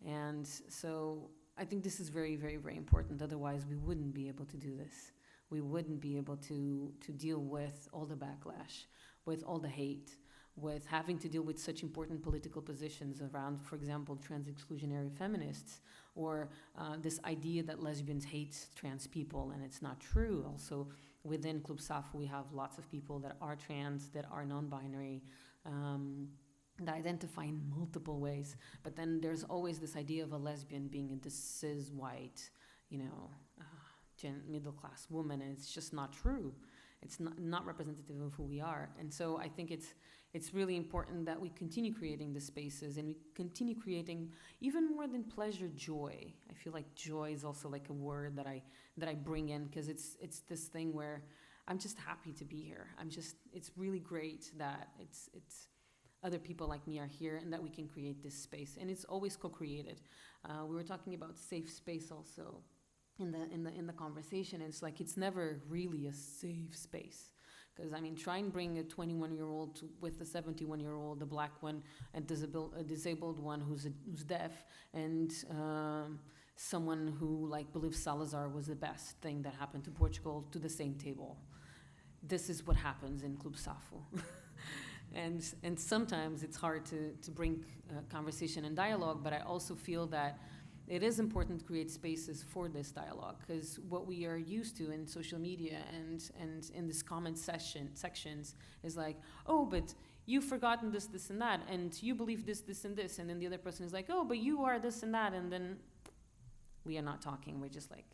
Speaker 2: And so I think this is very, very, very important. Otherwise, we wouldn't be able to do this. We wouldn't be able to deal with all the backlash, with all the hate, with having to deal with such important political positions around, for example, trans-exclusionary feminists, or this idea that lesbians hate trans people, and it's not true. Also, within Clube Safo, we have lots of people that are trans, that are non-binary, that identify in multiple ways. But then there's always this idea of a lesbian being a cis white, you know, middle-class woman, and it's just not true. It's not representative of who we are. And so I think it's really important that we continue creating the spaces, and we continue creating, even more than pleasure, joy. I feel like joy is also like a word that I bring in, because it's this thing where I'm just happy to be here. It's really great that it's other people like me are here, and that we can create this space. And it's always co-created. We were talking about safe space also in the conversation. And it's like, it's never really a safe space. Because, I mean, try and bring a 21-year-old with a 71-year-old, a black one, a disabled one who's deaf, and someone who like believes Salazar was the best thing that happened to Portugal to the same table. This is what happens in Clube Safo. And sometimes it's hard to bring conversation and dialogue, but I also feel that it is important to create spaces for this dialogue, because what we are used to in social media and in this comment sections is like, oh, but you've forgotten this, and that, and you believe this, and this, and then the other person is like, oh, but you are this and that, and then we are not talking, we're just like.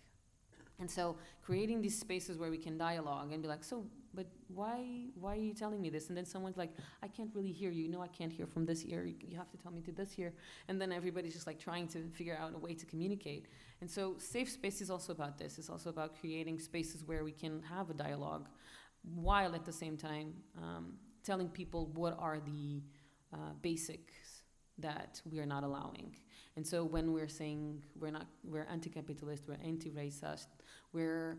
Speaker 2: And so creating these spaces where we can dialogue and be like, so, but why are you telling me this? And then someone's like, I can't really hear you. No, I can't hear from this ear. You have to tell me to this ear. And then everybody's just like trying to figure out a way to communicate. And so safe space is also about this. It's also about creating spaces where we can have a dialogue, while at the same time telling people what are the basics that we are not allowing. And so when we're saying we're anti-capitalist, we're anti-racist, we're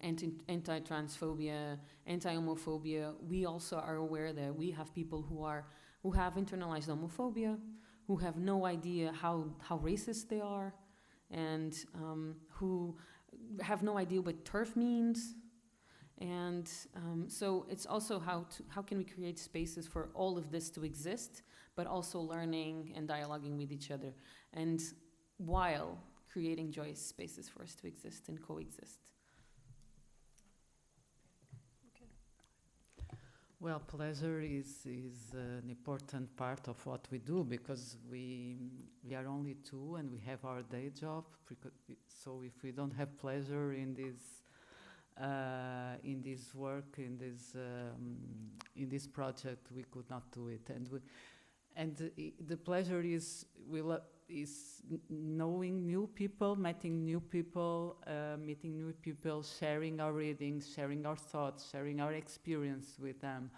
Speaker 2: anti-transphobia, anti-homophobia, we also are aware that we have people who have internalized homophobia, who have no idea how racist they are, and who have no idea what TERF means. And so it's also how can we create spaces for all of this to exist, but also learning and dialoguing with each other, and while creating joyous spaces for us to exist and coexist.
Speaker 4: Okay.
Speaker 3: Well, pleasure is an important part of what we do, because we are only two and we have our day job. So if we don't have pleasure in this work, in this project, we could not do it. And the pleasure is knowing new people, meeting new people, sharing our readings, sharing our thoughts, sharing our experience with them.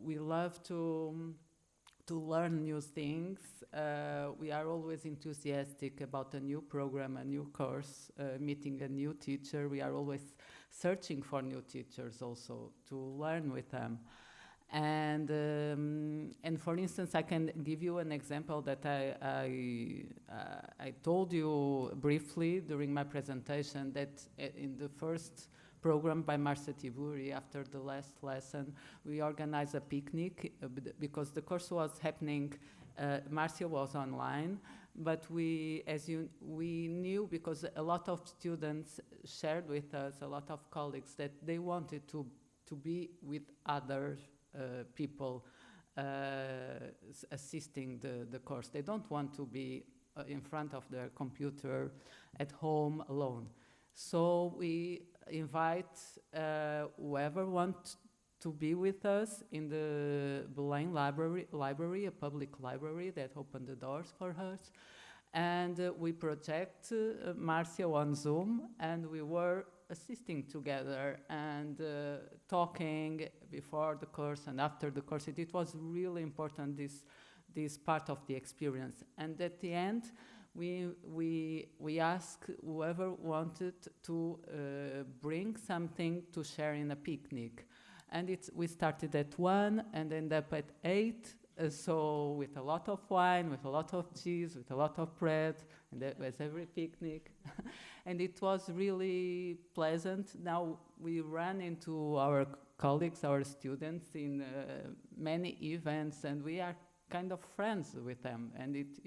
Speaker 3: We love to learn new things. We are always enthusiastic about a new program, a new course, meeting a new teacher. We are always searching for new teachers also to learn with them. And for instance, I can give you an example that I told you briefly during my presentation, that in the first program by Marta, after the last lesson, we organized a picnic because the course was happening. Marcia was online, but we knew, because a lot of students shared with us, a lot of colleagues, that they wanted to be with other people assisting the course. They don't want to be in front of their computer at home alone. So we invite whoever wants to be with us in the Belém library, a public library that opened the doors for us. And we project Marcia on Zoom, and we were assisting together and talking before the course and after the course. It was really important, this part of the experience. And at the end, we asked whoever wanted to bring something to share in a picnic. And we started at 1 and ended up at 8. So with a lot of wine, with a lot of cheese, with a lot of bread, and that was every picnic. And it was really pleasant. Now we ran into our colleagues, our students in many events, and we are kind of friends with them. And it's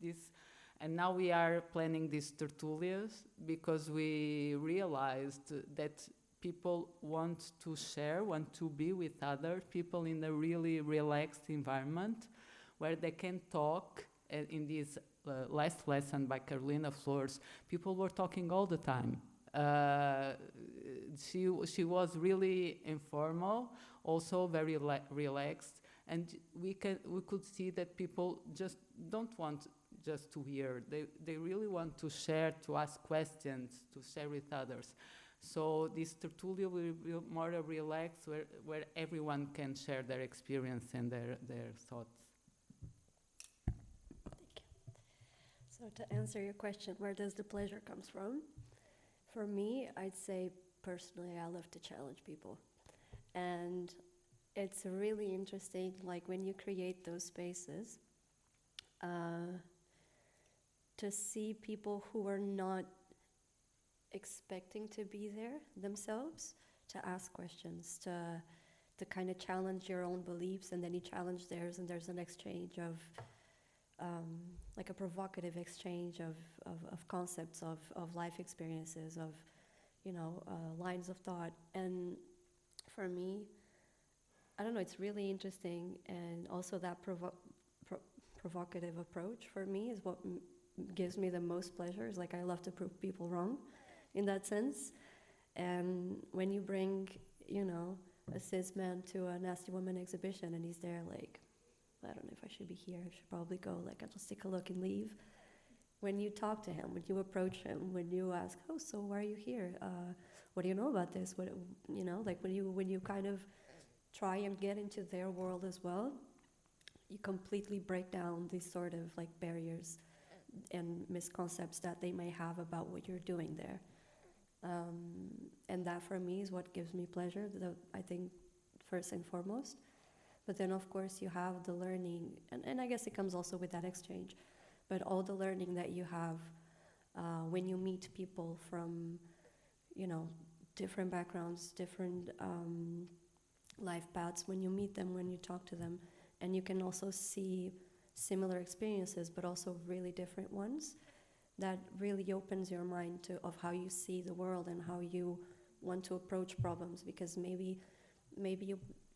Speaker 3: this. And now we are planning these tertulias because we realized that people want to share, want to be with other people in a really relaxed environment where they can talk. In this last lesson by Carolina Flores, people were talking all the time. She was really informal, also very relaxed, and we could see that people just don't want just to hear. They really want to share, to ask questions, to share with others. So this tertulia will be more relaxed, where everyone can share their experience and their thoughts.
Speaker 4: Thank you. So to answer your question, where does the pleasure comes from? For me, I'd say personally, I love to challenge people. And it's really interesting, like when you create those spaces, to see people who are not expecting to be there themselves, to ask questions, to kind of challenge your own beliefs, and then you challenge theirs, and there's an exchange of, like a provocative exchange of concepts, of life experiences, of, lines of thought. And for me, I don't know, it's really interesting, and also that provocative approach for me is what gives me the most pleasure. Is like I love to prove people wrong, in that sense. And when you bring, a cis man to a nasty woman exhibition and he's there like, I don't know if I should be here, I should probably go, like I'll just take a look and leave. When you talk to him, when you approach him, when you ask, oh, so why are you here? What do you know about this? What, like when you kind of try and get into their world as well, you completely break down these sort of like barriers and misconceptions that they may have about what you're doing there. And that for me is what gives me pleasure, I think, first and foremost. But then of course you have the learning, and I guess it comes also with that exchange, but all the learning that you have when you meet people from, different backgrounds, different life paths, when you meet them, when you talk to them, and you can also see similar experiences, but also really different ones. That really opens your mind of how you see the world and how you want to approach problems. Because maybe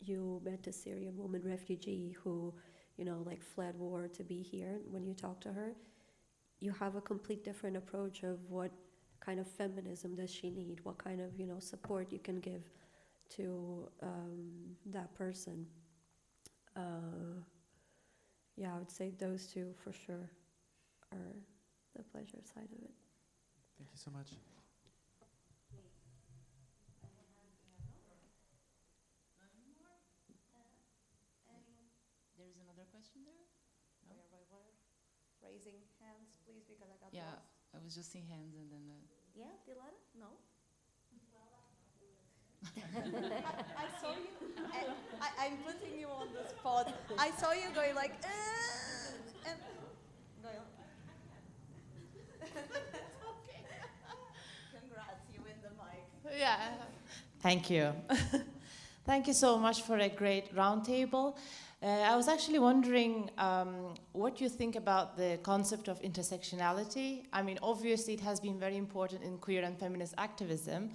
Speaker 4: you met a Syrian woman refugee who, like fled war to be here. When you talk to her, you have a complete different approach of what kind of feminism does she need, what kind of, support you can give to that person. I would say those two for sure are the pleasure side of it.
Speaker 5: Thank you so much.
Speaker 1: There's another question there? No?
Speaker 6: Raising hands, please, because I got
Speaker 1: Yeah,
Speaker 6: lost.
Speaker 1: I was just seeing hands and then...
Speaker 6: Yeah, Dilara? No? I saw you. I'm putting you on the spot. I saw you going like, and going on. That's okay. Congrats, you win the mic.
Speaker 7: Yeah. Thank you. Thank you so much for a great roundtable. I was actually wondering what you think about the concept of intersectionality. I mean, obviously it has been very important in queer and feminist activism,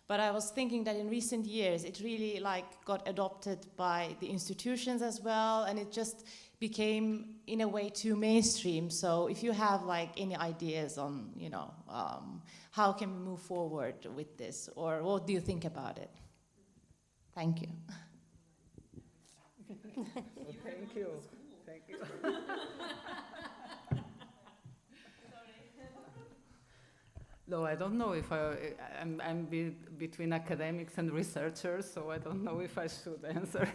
Speaker 7: but I was thinking that in recent years it really got adopted by the institutions as well, and it just became in a way too mainstream. So if you have any ideas on how can we move forward with this, or what do you think about it? Thank you.
Speaker 3: Thank you. Thank you. No, I don't know if I'm between academics and researchers, so I don't know if I should answer.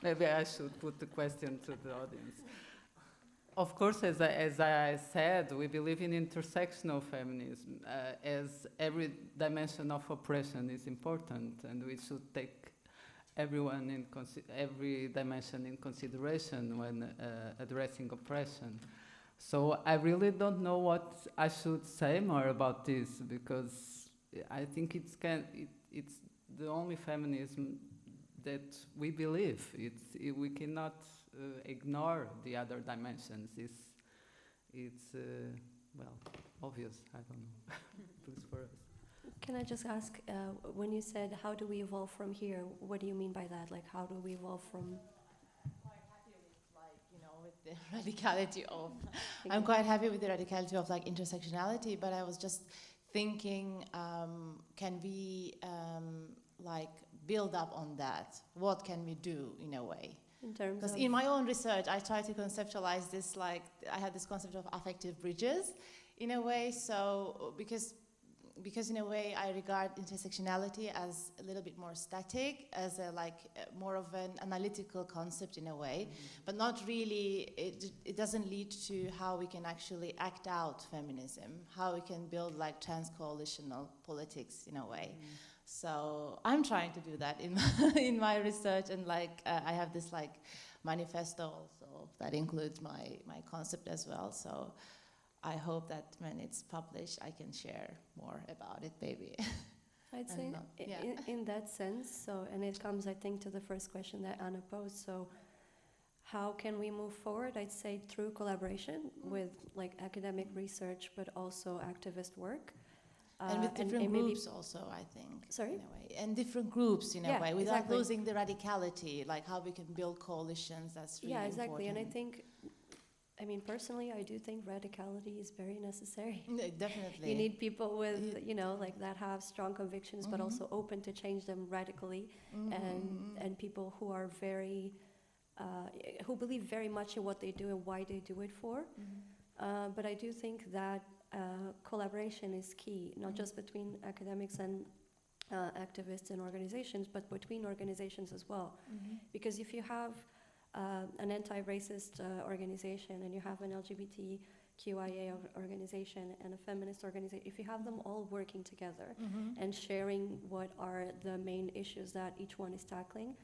Speaker 3: Maybe I should put the question to the audience. Of course, as I said, we believe in intersectional feminism, as every dimension of oppression is important, and we should take every dimension in consideration when addressing oppression. So I really don't know what I should say more about this, because I think it's the only feminism that we believe. We cannot ignore the other dimensions. It's well, obvious. I don't know. Please for us.
Speaker 4: Can I just ask, when you said how do we evolve from here, what do you mean by that? Like, how do we evolve from?
Speaker 7: With the radicality of, I'm quite happy with the radicality of like intersectionality, but I was just thinking, can we like build up on that? What can we do in a way?
Speaker 4: In terms
Speaker 7: Because
Speaker 4: of
Speaker 7: in my own research, I try to conceptualize this, like I had this concept of affective bridges in a way. So because in a way I regard intersectionality as a little bit more static, as a more of an analytical concept in a way, but not really, it doesn't lead to how we can actually act out feminism, how we can build like trans-coalitional politics in a way. So I'm trying to do that in my research, and like I have this like manifesto also that includes my concept as well. So I hope that when it's published, I can share more about it, maybe.
Speaker 4: I'd say in that sense, so, and it comes, I think, to the first question that Anna posed, so how can we move forward? I'd say through collaboration with like academic research, but also activist work.
Speaker 7: And with different groups also, I think.
Speaker 4: Sorry?
Speaker 7: In a way. And different groups in a way, without
Speaker 4: exactly.
Speaker 7: losing the radicality, like how we can build coalitions, that's really important.
Speaker 4: Yeah, exactly, and I think, I mean, personally, I do think radicality is very necessary.
Speaker 7: Definitely.
Speaker 4: You need people with, you know, like that have strong convictions, but also open to change them radically, and people who are very, who believe very much in what they do and why they do it for. But I do think that collaboration is key, not just between academics and activists and organizations, but between organizations as well. Because if you have an anti-racist organization, and you have an LGBTQIA organization and a feminist organization, if you have them all working together and sharing what are the main issues that each one is tackling,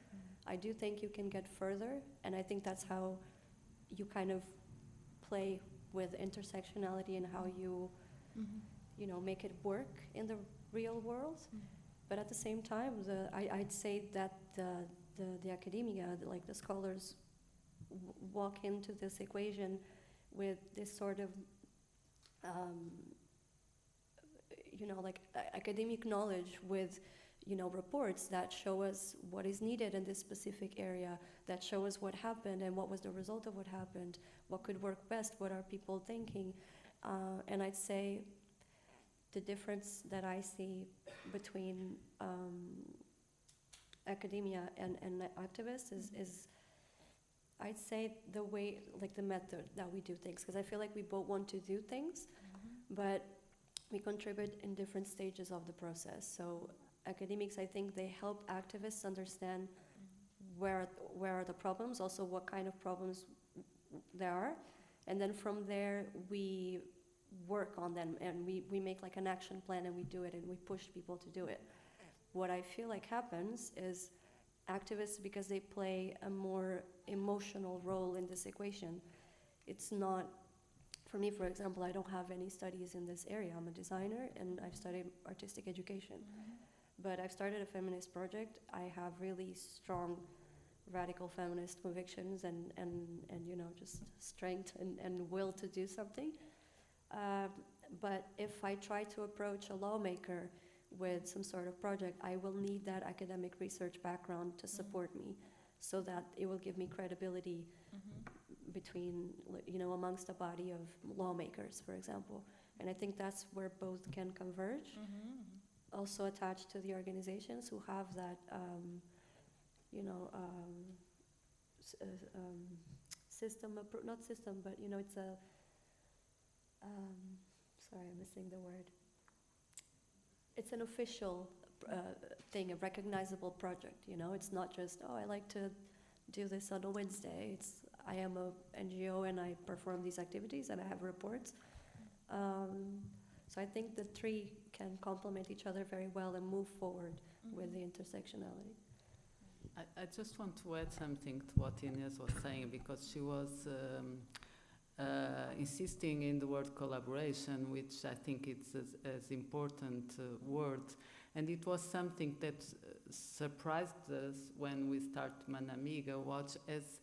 Speaker 4: I do think you can get further, and I think that's how you kind of play with intersectionality and how you, you know, make it work in the real world. But at the same time, I'd say that the academia, like the scholars, walk into this equation with this sort of, you know, like academic knowledge with, you know, reports that show us what is needed in this specific area, that show us what happened and what was the result of what happened, what could work best, what are people thinking. And I'd say the difference that I see between academia and activists is I'd say the way, like the method that we do things, because I feel like we both want to do things, but we contribute in different stages of the process. So academics, I think they help activists understand where are the problems, also what kind of problems there are, and then from there we work on them, and we make like an action plan, and we do it, and we push people to do it. What I feel like happens is activists, because they play a more emotional role in this equation, it's not, for me, for example, I don't have any studies in this area. I'm a designer and I've studied artistic education. But I've started a feminist project. I have really strong radical feminist convictions and you know, just strength and will to do something. But if I try to approach a lawmaker with some sort of project, I will need that academic research background to support me, so that it will give me credibility between, you know, amongst a body of lawmakers, for example. And I think that's where both can converge. also attached to the organizations who have that, system, not system, but it's a, sorry, I'm missing the word. It's an official thing, a recognizable project, it's not just, oh, I like to do this on a Wednesday. I am a NGO and I perform these activities and I have reports. So I think the three can complement each other very well and move forward with the intersectionality.
Speaker 3: I just want to add something to what Inês was saying, because she was insisting in the word collaboration, which I think it's as important word. And it was something that surprised us when we started Manamiga, was as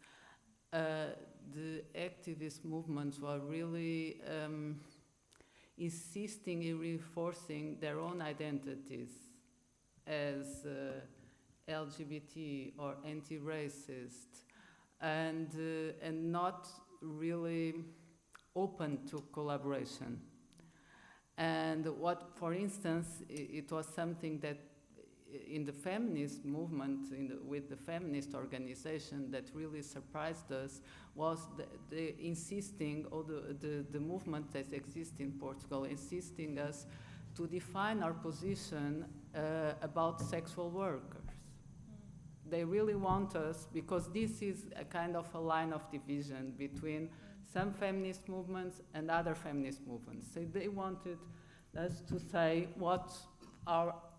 Speaker 3: the activist movements were really insisting in reinforcing their own identities as LGBT or anti-racist, and not really open to collaboration. And what, for instance, it was something that in the feminist movement, with the feminist organization, that really surprised us, was the insisting, or the movement that exists in Portugal, insisting us to define our position about sexual workers. They really want us, because this is a kind of a line of division between some feminist movements and other feminist movements. So they wanted us to say what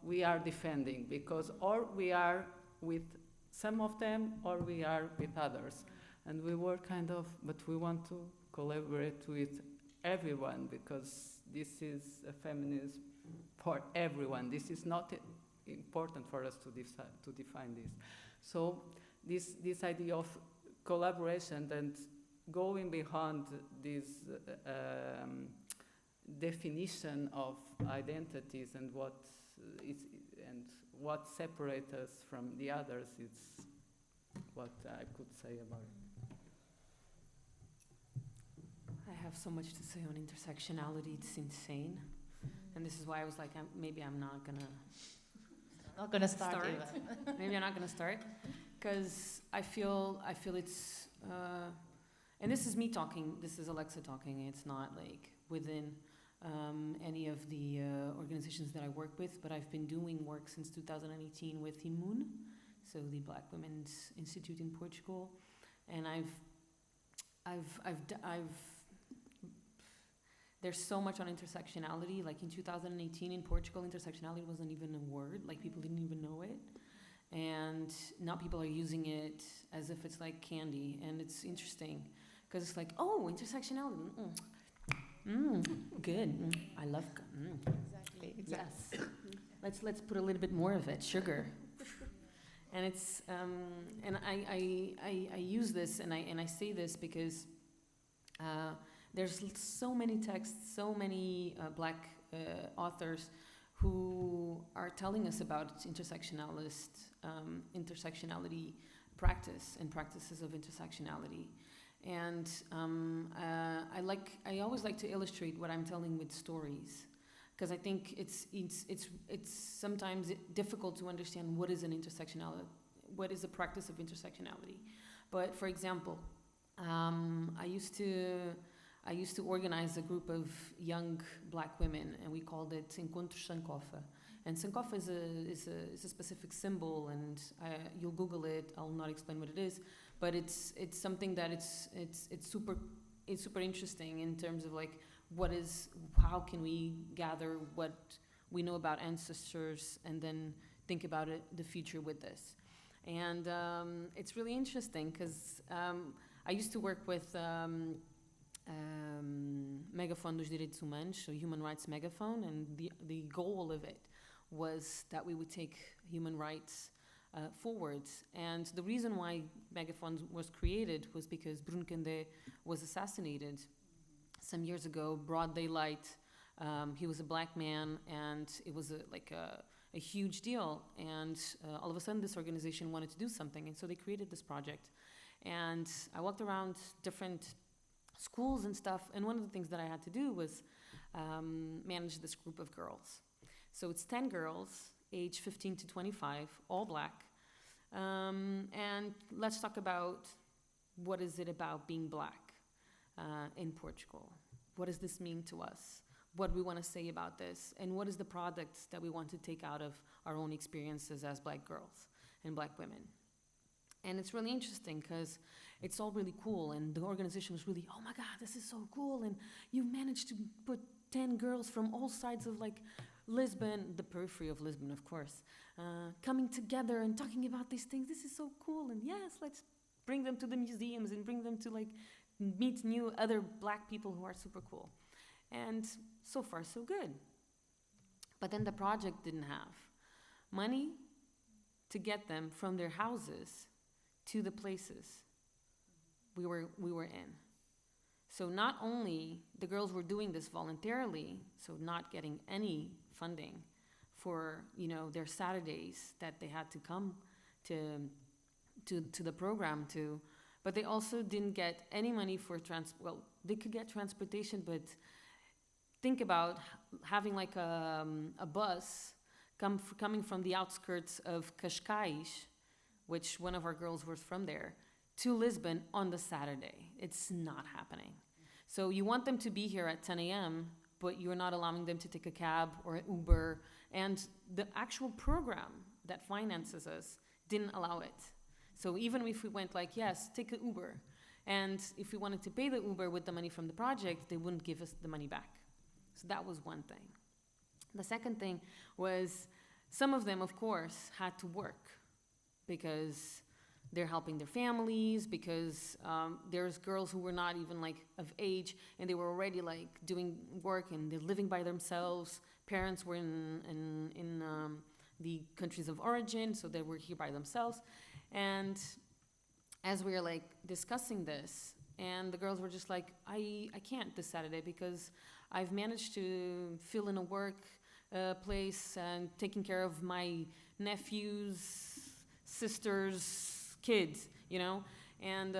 Speaker 3: we are defending, because or we are with some of them or we are with others. And we were kind of, but we want to collaborate with everyone, because this is a feminism for everyone. This is not important for us to define this. So this idea of collaboration and going beyond this definition of identities and what separates us from the others, it's what I could say about it.
Speaker 2: I have so much to say on intersectionality, it's insane. And this is why I was like, maybe I'm not gonna
Speaker 7: start.
Speaker 2: Maybe I'm not gonna start, because I feel it's, and this is me talking, this is Alexa talking, it's not like within any of the organizations that I work with, but I've been doing work since 2018 with Imun, so the Black Women's Institute in Portugal, and there's so much on intersectionality. Like in 2018 in Portugal, intersectionality wasn't even a word, like people didn't even know it. And now people are using it as if it's like candy, and it's interesting because it's like, oh, intersectionality, good, I love,
Speaker 7: Exactly.
Speaker 2: yes. Let's put a little bit more of it, sugar. And it's, and I use this and I say this because there's so many texts, so many Black authors who are telling us about intersectionality practice and practices of intersectionality. And I always like to illustrate what I'm telling with stories, because I think it's sometimes difficult to understand what is an intersectionality, what is a practice of intersectionality. But for example, I used to organize a group of young Black women, and we called it Encontros Sankofa. And Sankofa is a specific symbol, and you'll Google it. I'll not explain what it is, but it's something that it's super interesting in terms of like how can we gather what we know about ancestors and then think about the future with this. And it's really interesting because I used to work with Megaphone dos Direitos Humanos, so Human Rights Megaphone, and the goal of it was that we would take human rights forwards. And the reason why Megaphone was created was because Bruno Candé was assassinated some years ago, broad daylight. He was a Black man, and it was a huge deal. And all of a sudden, this organization wanted to do something, and so they created this project. And I walked around different schools and stuff, and one of the things that I had to do was manage this group of girls. So it's 10 girls, age 15 to 25, all black. And let's talk about what is it about being black in Portugal. What does this mean to us? What do we want to say about this? And what is the products that we want to take out of our own experiences as black girls and black women? And it's really interesting because it's all really cool, and the organization was really, oh my God, this is so cool, and you managed to put 10 girls from all sides of like Lisbon, the periphery of Lisbon, of course, coming together and talking about these things. This is so cool, and yes, let's bring them to the museums and bring them to like meet new other black people who are super cool. And so far, so good. But then the project didn't have money to get them from their houses to the places we were in. So not only the girls were doing this voluntarily, so not getting any funding for, you know, their Saturdays that they had to come to the program to, but they also didn't get any money for well, they could get transportation, but think about having like a bus coming from the outskirts of Cascais, which one of our girls was from there, to Lisbon on the Saturday. It's not happening. So you want them to be here at 10 a.m., but you're not allowing them to take a cab or an Uber. And the actual program that finances us didn't allow it. So even if we went like, yes, take an Uber, and if we wanted to pay the Uber with the money from the project, they wouldn't give us the money back. So that was one thing. The second thing was some of them, of course, had to work because they're helping their families, because there's girls who were not even like of age and they were already like doing work and they're living by themselves. Parents were in the countries of origin, so they were here by themselves. And as we were like discussing this, and the girls were just like, I can't this Saturday because I've managed to fill in a work place and taking care of my nephew's sister's kids, you know, and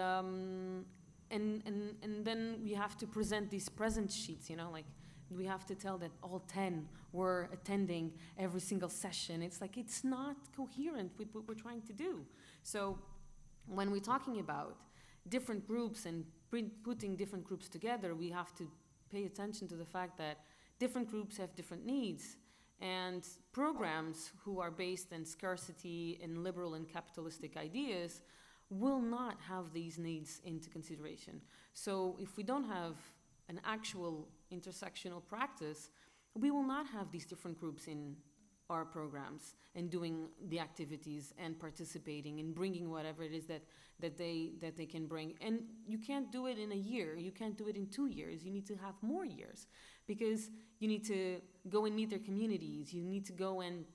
Speaker 2: then we have to present these present sheets, you know, like we have to tell that all 10 were attending every single session. It's like it's not coherent with what we're trying to do. So when we're talking about different groups and putting different groups together, we have to pay attention to the fact that different groups have different needs, and programs who are based in scarcity and liberal and capitalistic ideas will not have these needs into consideration. So if we don't have an actual intersectional practice, we will not have these different groups in our programs and doing the activities and participating and bringing whatever it is that they can bring. And you can't do it in a year. You can't do it in 2 years. You need to have more years because you need to go and meet their communities. You need to go and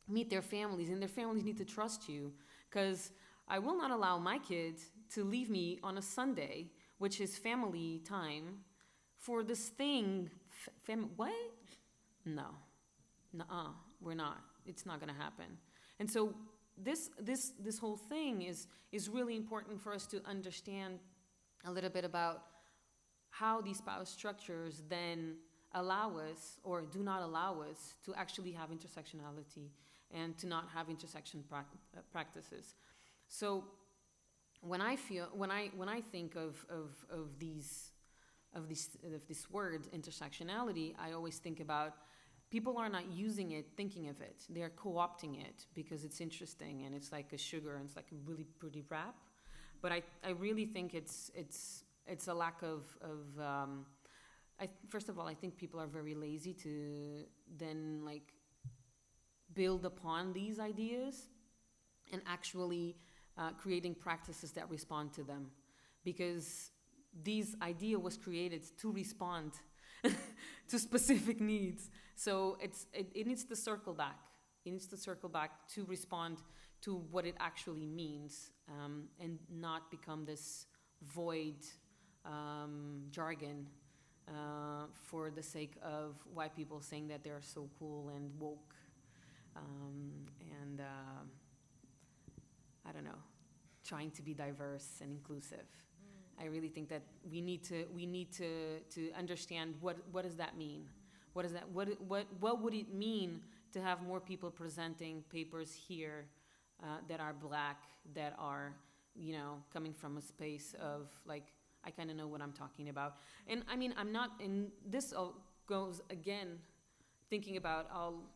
Speaker 2: meet their families, and their families need to trust you, because I will not allow my kid to leave me on a Sunday, which is family time, for this thing. What? No. Nuh-uh. We're not. It's not going to happen. And so this whole thing is really important for us to understand a little bit about how these power structures then allow us or do not allow us to actually have intersectionality and to not have intersection practices. So when I think of this word intersectionality, I always think about people are not using it, thinking of it. They're co-opting it because it's interesting and it's like a sugar and it's like a really pretty rap. But I really think it's a lack of first of all, I think people are very lazy to then like build upon these ideas and actually creating practices that respond to them, because this idea was created to respond to specific needs. So it needs to circle back. It needs to circle back to respond to what it actually means, and not become this void jargon for the sake of white people saying that they're so cool and woke, and I don't know, trying to be diverse and inclusive. I really think that we need to understand what does that mean. What would it mean to have more people presenting papers here that are Black, that are, you know, coming from a space of like, I kind of know what I'm talking about. And I mean, I'm not in this all goes again thinking about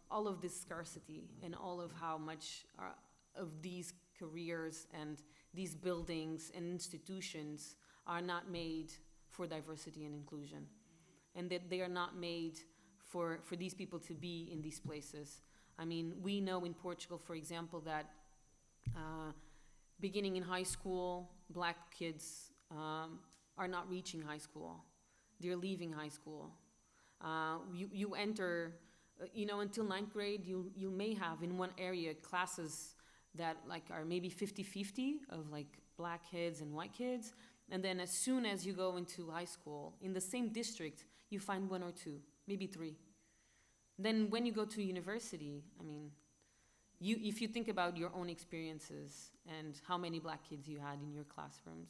Speaker 2: all of this scarcity and all of how much of these careers and these buildings and institutions are not made for diversity and inclusion, and that they are not made for these people to be in these places. I mean, we know in Portugal, for example, that beginning in high school, Black kids are not reaching high school. They're leaving high school. You enter, you know, until 9th grade, you may have in one area classes that like are maybe 50-50 of like Black kids and white kids. And then as soon as you go into high school, in the same district, you find 1 or 2, maybe 3. Then when you go to university, I mean, if you think about your own experiences and how many Black kids you had in your classrooms,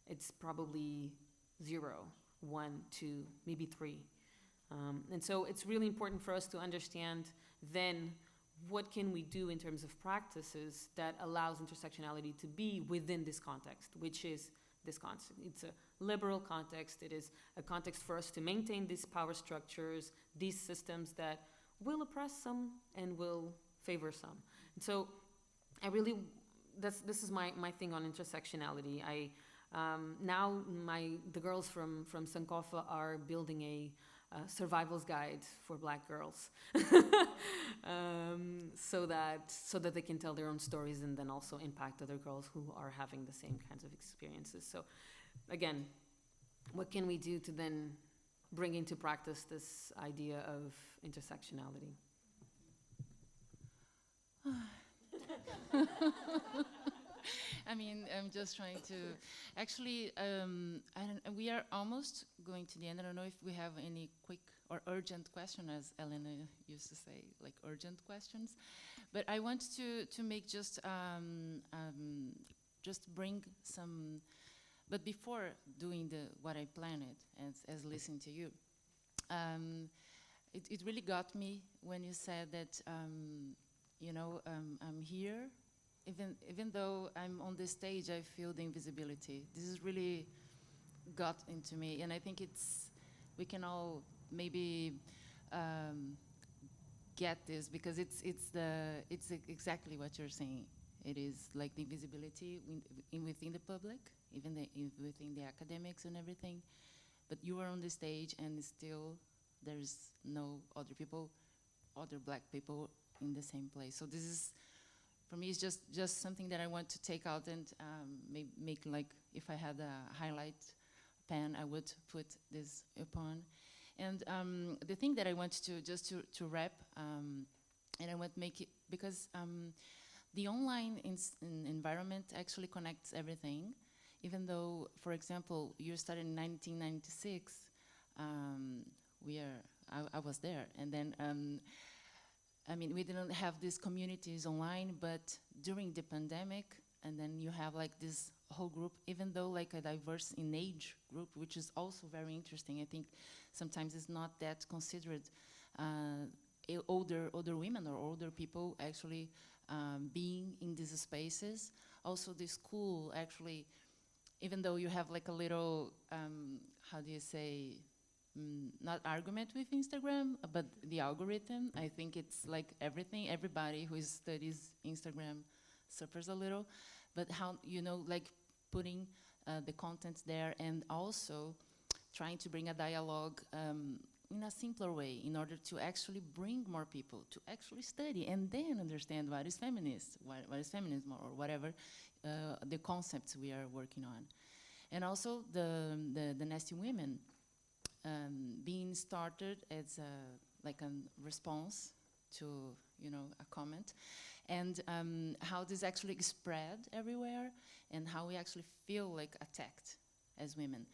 Speaker 2: it's probably 0, 1, 2, maybe 3. And so it's really important for us to understand then what can we do in terms of practices that allows intersectionality to be within this context, which is this context. It's a liberal context. It is a context for us to maintain these power structures, these systems that will oppress some and will favor some. And so I really, this is my thing on intersectionality. Now the girls from Sankofa are building a survival's guide for Black girls, so that they can tell their own stories and then also impact other girls who are having the same kinds of experiences. So again, what can we do to then bring into practice this idea of intersectionality?
Speaker 1: I mean, I'm just trying to, actually, we are almost going to the end. I don't know if we have any quick or urgent question, as Elena used to say, like urgent questions. But I want to make just bring some, but before doing what I planned as listening to you, it really got me when you said that, you know, I'm here. Even though I'm on the stage, I feel the invisibility. This is really got into me, and I think we can all maybe get this, because it's exactly what you're saying. It is like the invisibility within the public, even within the academics and everything. But you are on the stage, and still there's no other people, other Black people in the same place. So this is, for me, it's just something that I want to take out and make like, if I had a highlight pen, I would put this upon. And the thing that I want to wrap, and I want to make it, because the online environment actually connects everything. Even though, for example, you started in 1996, I was there, and then, I mean, we didn't have these communities online, but during the pandemic, and then you have like this whole group, even though like a diverse in age group, which is also very interesting. I think sometimes it's not that considered, older women or older people actually being in these spaces. Also the school actually, even though you have like a little, how do you say, not argument with Instagram, but the algorithm. I think it's like everybody who studies Instagram suffers a little, but how, you know, like putting the content there, and also trying to bring a dialogue in a simpler way in order to actually bring more people to actually study and then understand what is feminist, what is feminism, or whatever the concepts we are working on. And also the Nasty Women being started as like a response to, you know, a comment, and how this actually spread everywhere, and how we actually feel like attacked as women.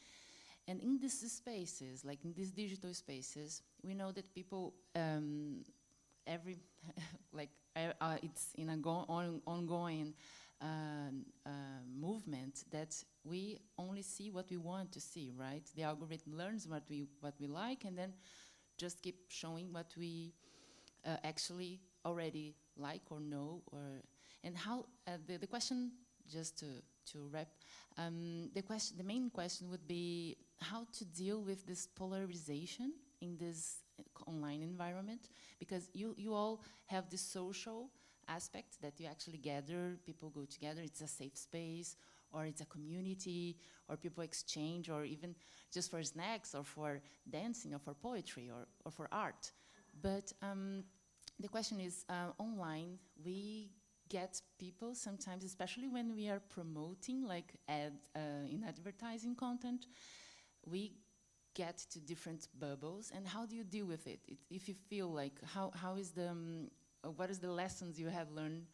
Speaker 1: And in these spaces, like in these digital spaces, we know that people, it's in an ongoing movement that we only see what we want to see, right? The algorithm learns what we like, and then just keep showing what we actually already like or know, or and how the question, just to wrap, the main question would be how to deal with this polarization in this online environment, because you all have this social aspect that you actually gather, people go together, it's a safe space, or it's a community, or people exchange, or even just for snacks, or for dancing, or for poetry, or for art. But the question is, online, we get people sometimes, especially when we are promoting, like in advertising content, we get to different bubbles, and how do you deal with it? If you feel like, how is the, what is the lessons you have learned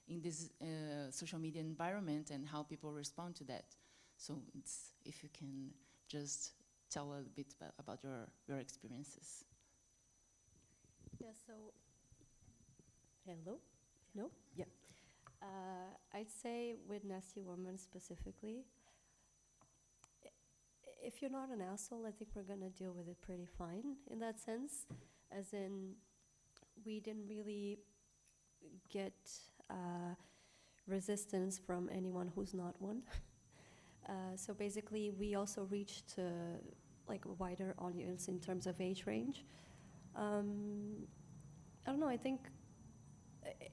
Speaker 1: in this social media environment, and how people respond to that? So if you can just tell a bit about your experiences.
Speaker 4: Yeah, so, hello? No? Yeah. I'd say with Nasty Woman specifically, if you're not an asshole, I think we're gonna deal with it pretty fine in that sense. As in, we didn't really get resistance from anyone who's not one. So basically, we also reached like a wider audience in terms of age range. I don't know, I think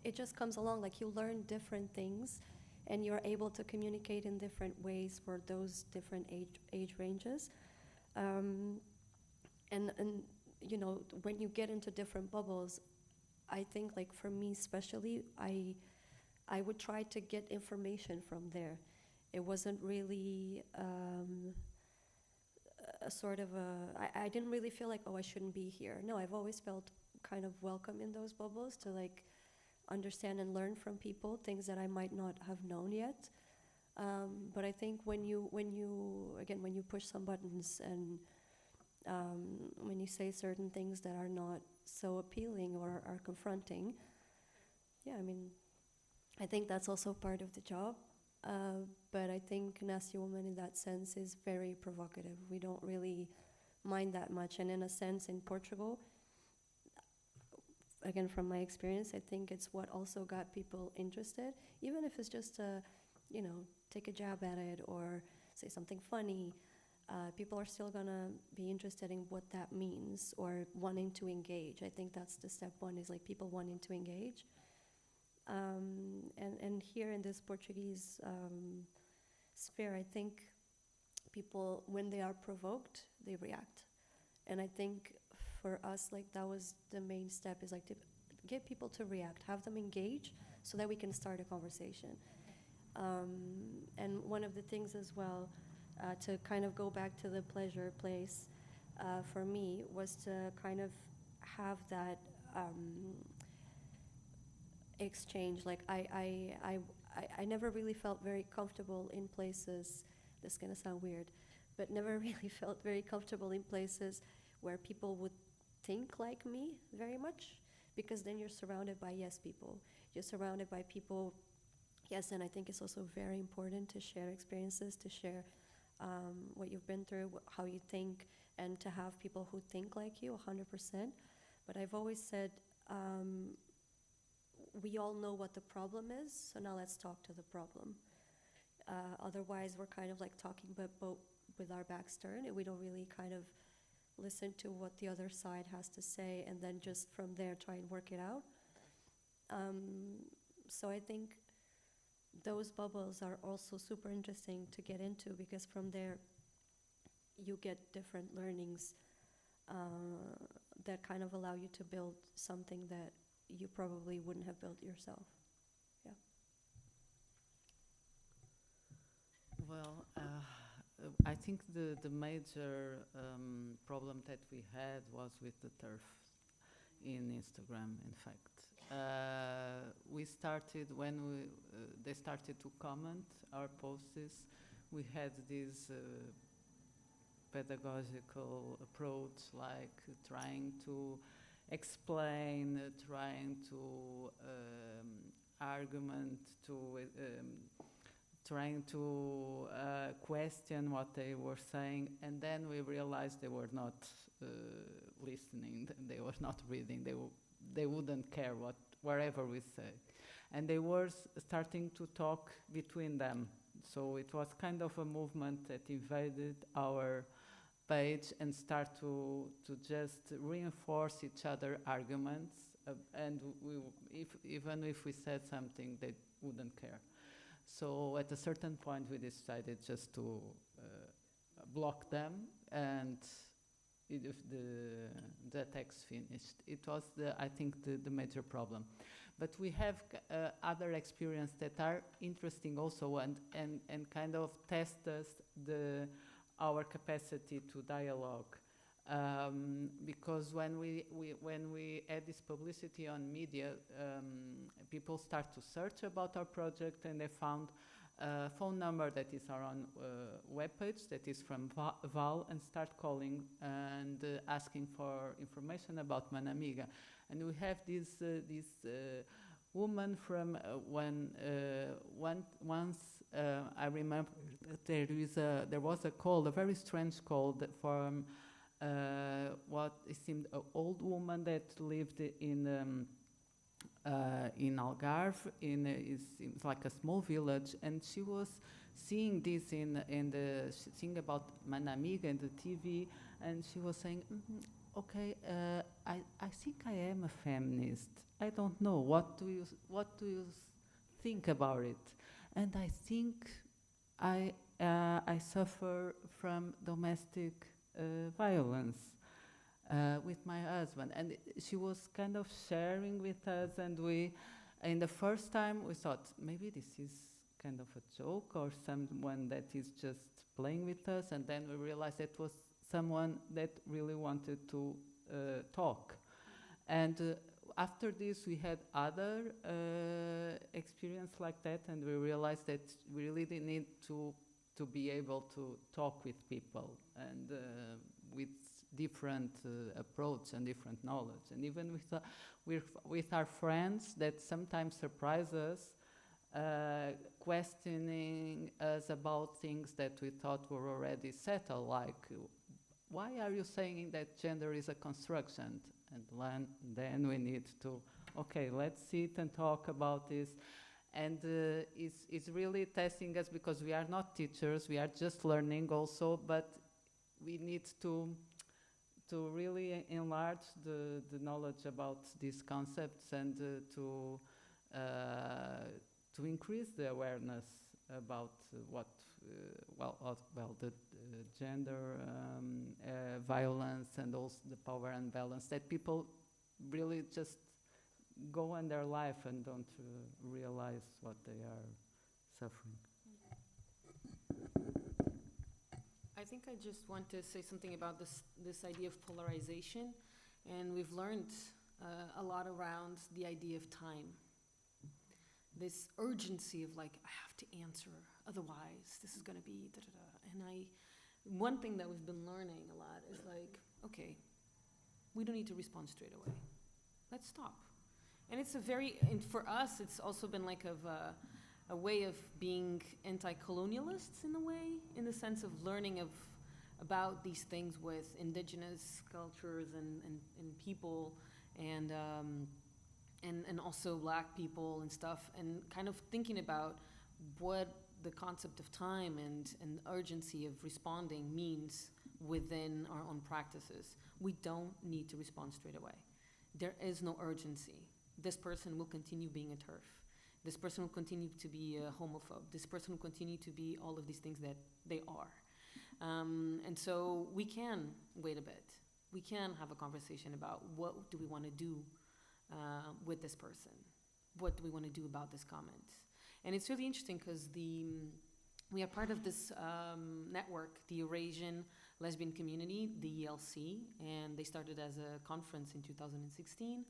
Speaker 4: it just comes along, like you learn different things and you're able to communicate in different ways for those different age ranges. And you know, when you get into different bubbles, I think, like for me especially, I would try to get information from there. It wasn't really a sort of I didn't really feel like, oh, I shouldn't be here. No, I've always felt kind of welcome in those bubbles to like understand and learn from people, things that I might not have known yet. But I think when you push some buttons and when you say certain things that are not so appealing or are confronting, yeah, I mean, I think that's also part of the job. But I think Nasty Woman in that sense is very provocative. We don't really mind that much. And in a sense, in Portugal, again, from my experience, I think it's what also got people interested. Even if it's just to, you know, take a jab at it or say something funny, people are still gonna be interested in what that means or wanting to engage. I think that's the step one, is like people wanting to engage. And here in this Portuguese sphere, I think people, when they are provoked, they react. And I think for us, like that was the main step, is like to get people to react, have them engage so that we can start a conversation. And one of the things as well, to kind of go back to the pleasure place, for me, was to kind of have that exchange. Like I never really felt very comfortable in places, this is gonna sound weird, but never really felt very comfortable in places where people would think like me very much, because then you're surrounded by yes people. You're surrounded by people, yes, and I think it's also very important to share experiences, to share what you've been through, how you think, and to have people who think like you 100%. But I've always said, we all know what the problem is, so now let's talk to the problem. Otherwise, we're kind of like talking but with our backs turned, and we don't really kind of listen to what the other side has to say, and then just from there try and work it out. So I think those bubbles are also super interesting to get into, because from there you get different learnings that kind of allow you to build something that you probably wouldn't have built yourself. Yeah.
Speaker 3: Well, I think the major problem that we had was with the turf in Instagram, in fact. We started, when they started to comment our posts, we had this pedagogical approach, like trying to explain, trying to argument, trying to question what they were saying, and then we realized they were not listening, they were not reading, they wouldn't care wherever we say. And they were starting to talk between them. So it was kind of a movement that invaded our page and start to just reinforce each other arguments. And even if we said something, they wouldn't care. So at a certain point, we decided just to block them, and if the text finished. It was, I think, the major problem. But we have other experiences that are interesting also, and kind of test us our capacity to dialogue. Because when we add this publicity on media, people start to search about our project, and they found a phone number that is our own webpage, that is from Val, and start calling and asking for information about Manamiga. And we have this woman from once I remember there was a call, a very strange call from what it seemed an old woman that lived in Algarve, it's like a small village, and she was seeing this seeing about Manamiga in the TV, and she was saying, okay, I think I am a feminist. I don't know. What do you think about it? And I think I suffer from domestic violence with my husband. And she was kind of sharing with us, and in the first time, we thought maybe this is kind of a joke or someone that is just playing with us, and then we realized it was someone that really wanted to talk. And after this, we had other experience like that, and we realized that we really need to be able to talk with people, and with different approach and different knowledge, and even with our friends that sometimes surprise us, questioning us about things that we thought were already settled, like, why are you saying that gender is a construction? And then we need to, okay, let's sit and talk about this. And it's really testing us, because we are not teachers, we are just learning also, but we need to really enlarge the knowledge about these concepts, and to increase the awareness about the gender violence, and also the power imbalance, that people really just go in their life and don't realize what they are suffering.
Speaker 2: I think I just want to say something about this idea of polarization, and we've learned a lot around the idea of time. This urgency of, like, I have to answer, otherwise this is going to be da-da-da. And one thing that we've been learning a lot is, like, okay, we don't need to respond straight away. Let's stop. And and for us, it's also been like a way of being anti-colonialists in a way, in the sense of learning about these things with indigenous cultures and people, and also Black people and stuff, and kind of thinking about what the concept of time and urgency of responding means within our own practices. We don't need to respond straight away. There is no urgency. This person will continue being a TERF. This person will continue to be a homophobe. This person will continue to be all of these things that they are. And so we can wait a bit. We can have a conversation about what do we want to do with this person? What do we want to do about this comment? And it's really interesting because we are part of this network, the Eurasian Lesbian Community, the ELC, and they started as a conference in 2016.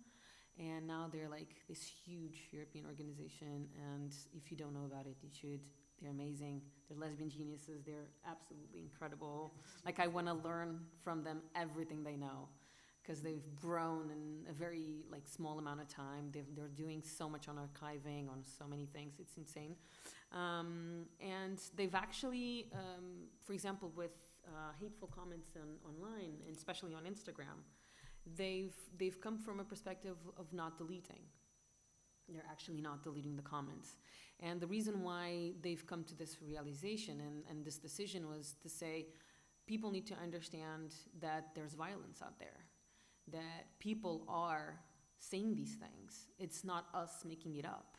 Speaker 2: And now they're like this huge European organization, and if you don't know about it, you should. They're amazing. They're lesbian geniuses. They're absolutely incredible. Like, I want to learn from them everything they know, because they've grown in a very small amount of time. They're doing so much on archiving, on so many things. It's insane. And they've actually, for example, with hateful comments online, and especially on Instagram,
Speaker 8: they've come from a perspective of not deleting. They're actually not deleting the comments. And the reason why they've come to this realization and this decision was to say, people need to understand that there's violence out there, that people are saying these things. It's not us making it up.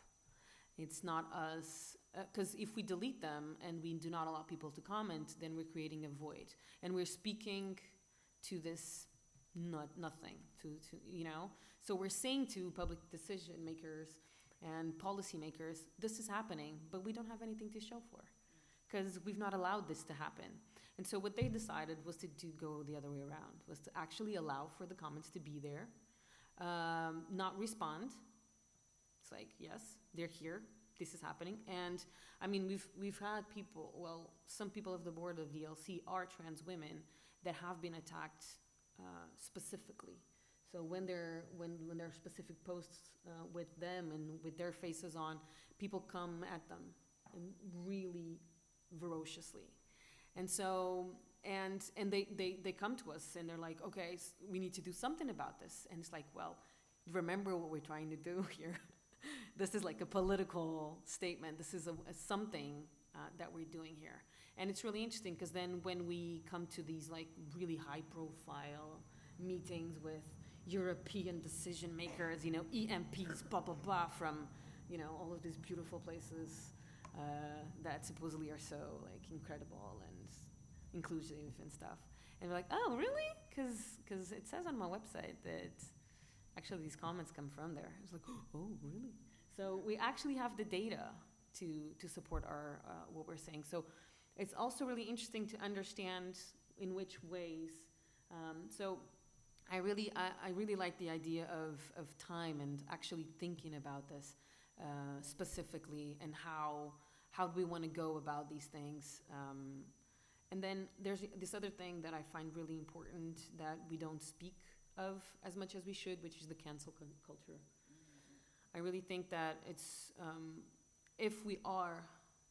Speaker 8: It's not us, because if we delete them and we do not allow people to comment, then we're creating a void. And we're speaking to this nothing, you know? So we're saying to public decision makers and policymakers, this is happening, but we don't have anything to show for, because we've not allowed this to happen. And so what they decided was to go the other way around, was to actually allow for the comments to be there, not respond. It's like, yes, they're here, this is happening. And I mean, we've had people, well, some people of the board of VLC are trans women that have been attacked specifically. So when there are specific posts with them and with their faces on, people come at them and really ferociously. And so, and they come to us and they're like, okay, we need to do something about this. And it's like, well, remember what we're trying to do here. This is like a political statement. This is something that we're doing here. And it's really interesting because then when we come to these like really high profile meetings with European decision makers, you know, EMPs, blah, blah, blah, from, you know, all of these beautiful places that supposedly are so like incredible and inclusive and stuff. And we're like, oh, really? Because it says on my website that actually these comments come from there. It's like, oh, really? So we actually have the data to support our what we're saying. So it's also really interesting to understand in which ways. So I really like the idea of time and actually thinking about this specifically and how do we want to go about these things. And then there's this other thing that I find really important that we don't speak of as much as we should, which is the cancel culture. I really think that it's, if we are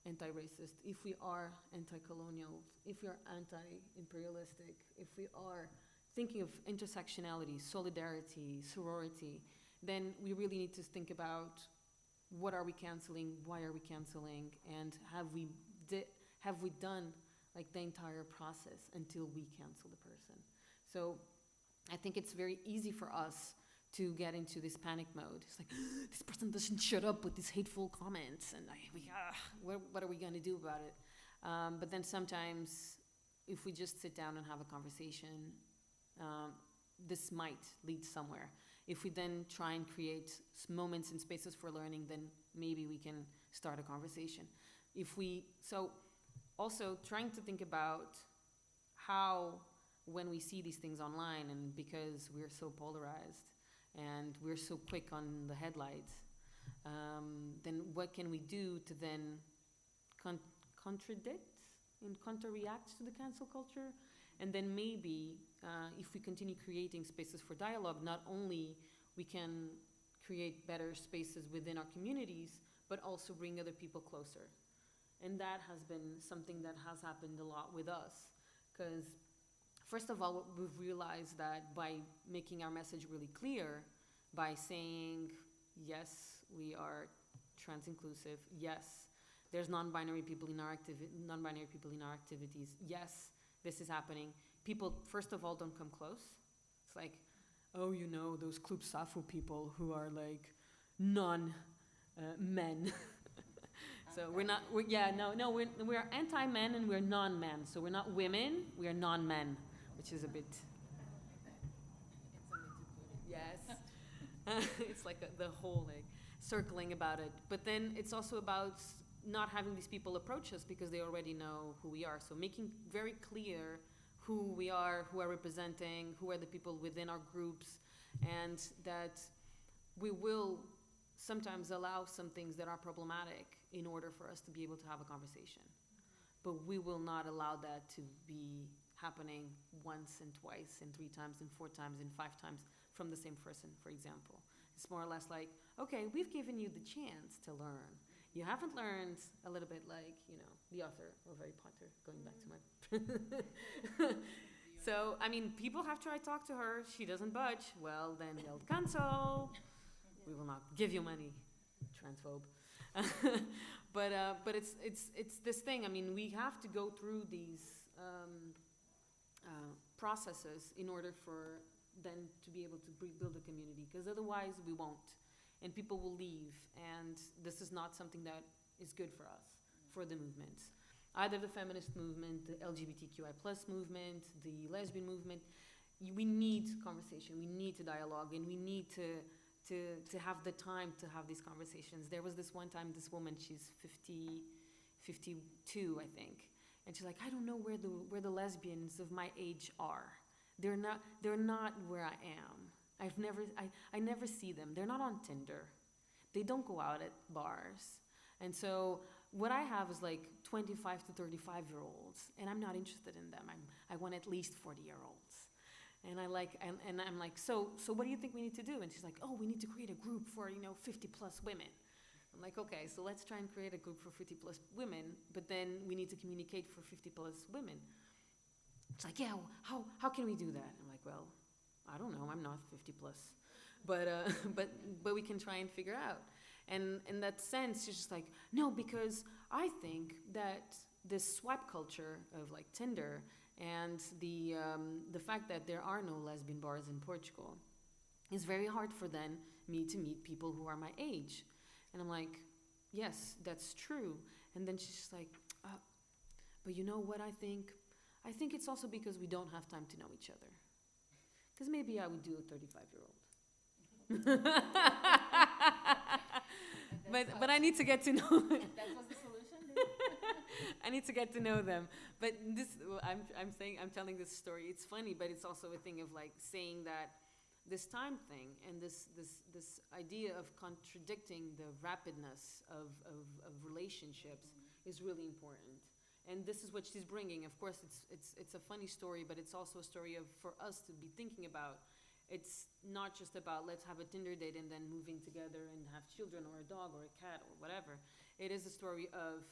Speaker 8: anti-racist, if we are anti-colonial, if we are anti-imperialistic, if we are thinking of intersectionality, solidarity, sorority, then we really need to think about what are we canceling, why are we canceling, and have we done like the entire process until we cancel the person. So I think it's very easy for us to get into this panic mode. It's like, this person doesn't shut up with these hateful comments, and what are we going to do about it? But then sometimes, if we just sit down and have a conversation, this might lead somewhere. If we then try and create moments and spaces for learning, then maybe we can start a conversation. So also trying to think about how, when we see these things online, and because we're so polarized and we're so quick on the headlights, then what can we do to then contradict and counter-react to the cancel culture? And then maybe if we continue creating spaces for dialogue, not only we can create better spaces within our communities, but also bring other people closer. And that has been something that has happened a lot with us. Because first of all, we've realized that by making our message really clear, by saying, yes, we are trans-inclusive, yes, there's non-binary people in our activities, yes, this is happening. People, first of all, don't come close. It's like, oh, you know, those Clube Safo people who are like non-men. So we're anti-men and we're non-men. So we're not women, we are non-men, which is a bit. Yes. It's like the whole like circling about it. But then it's also about not having these people approach us because they already know who we are. So making very clear who we are, who are representing, who are the people within our groups, and that we will sometimes allow some things that are problematic in order for us to be able to have a conversation. But we will not allow that to be happening once and twice and 3 times and 4 times and 5 times from the same person, for example. It's more or less like, okay, we've given you the chance to learn. You haven't learned a little bit like, you know, the author of Harry Potter, going back to my... So, I mean, people have tried to talk to her. She doesn't budge. Well, then they'll cancel. We will not give you money, transphobe. But it's this thing. I mean, we have to go through these processes in order for then to be able to build a community, because otherwise we won't, and people will leave, and this is not something that is good for us, for the movements. Either the feminist movement, the LGBTQI plus movement, the lesbian movement, we need conversation, we need to dialogue, and we need to have the time to have these conversations. There was this one time, this woman, she's 52, I think, and she's like, I don't know where the lesbians of my age are. They're not where I am. I never see them. They're not on Tinder. They don't go out at bars. And so what I have is like 25 to 35-year-olds, and I'm not interested in them. I want at least 40-year-olds. And I'm like, so what do you think we need to do? And she's like, oh, we need to create a group for, 50 plus women. I'm like, okay, so let's try and create a group for 50 plus women, but then we need to communicate for 50 plus women. It's like, yeah, well, how can we do that? I'm like, well, I don't know, I'm not 50 plus, but we can try and figure out. And in that sense, she's just like, no, because I think that this swipe culture of like Tinder and the fact that there are no lesbian bars in Portugal is very hard for me to meet people who are my age. And I'm like, yes, that's true. And then she's just like, but you know what I think? I think it's also because we don't have time to know each other. Because maybe I would do a 35-year-old. but I need to get to know them.
Speaker 1: That was the solution?
Speaker 8: I need to get to know them. But this, I'm telling this story. It's funny, but it's also a thing of like saying that this time thing and this idea of contradicting the rapidness of relationships is really important. And this is what she's bringing. Of course, it's a funny story, but it's also a story for us to be thinking about. It's not just about let's have a Tinder date and then moving together and have children or a dog or a cat or whatever. It is a story of,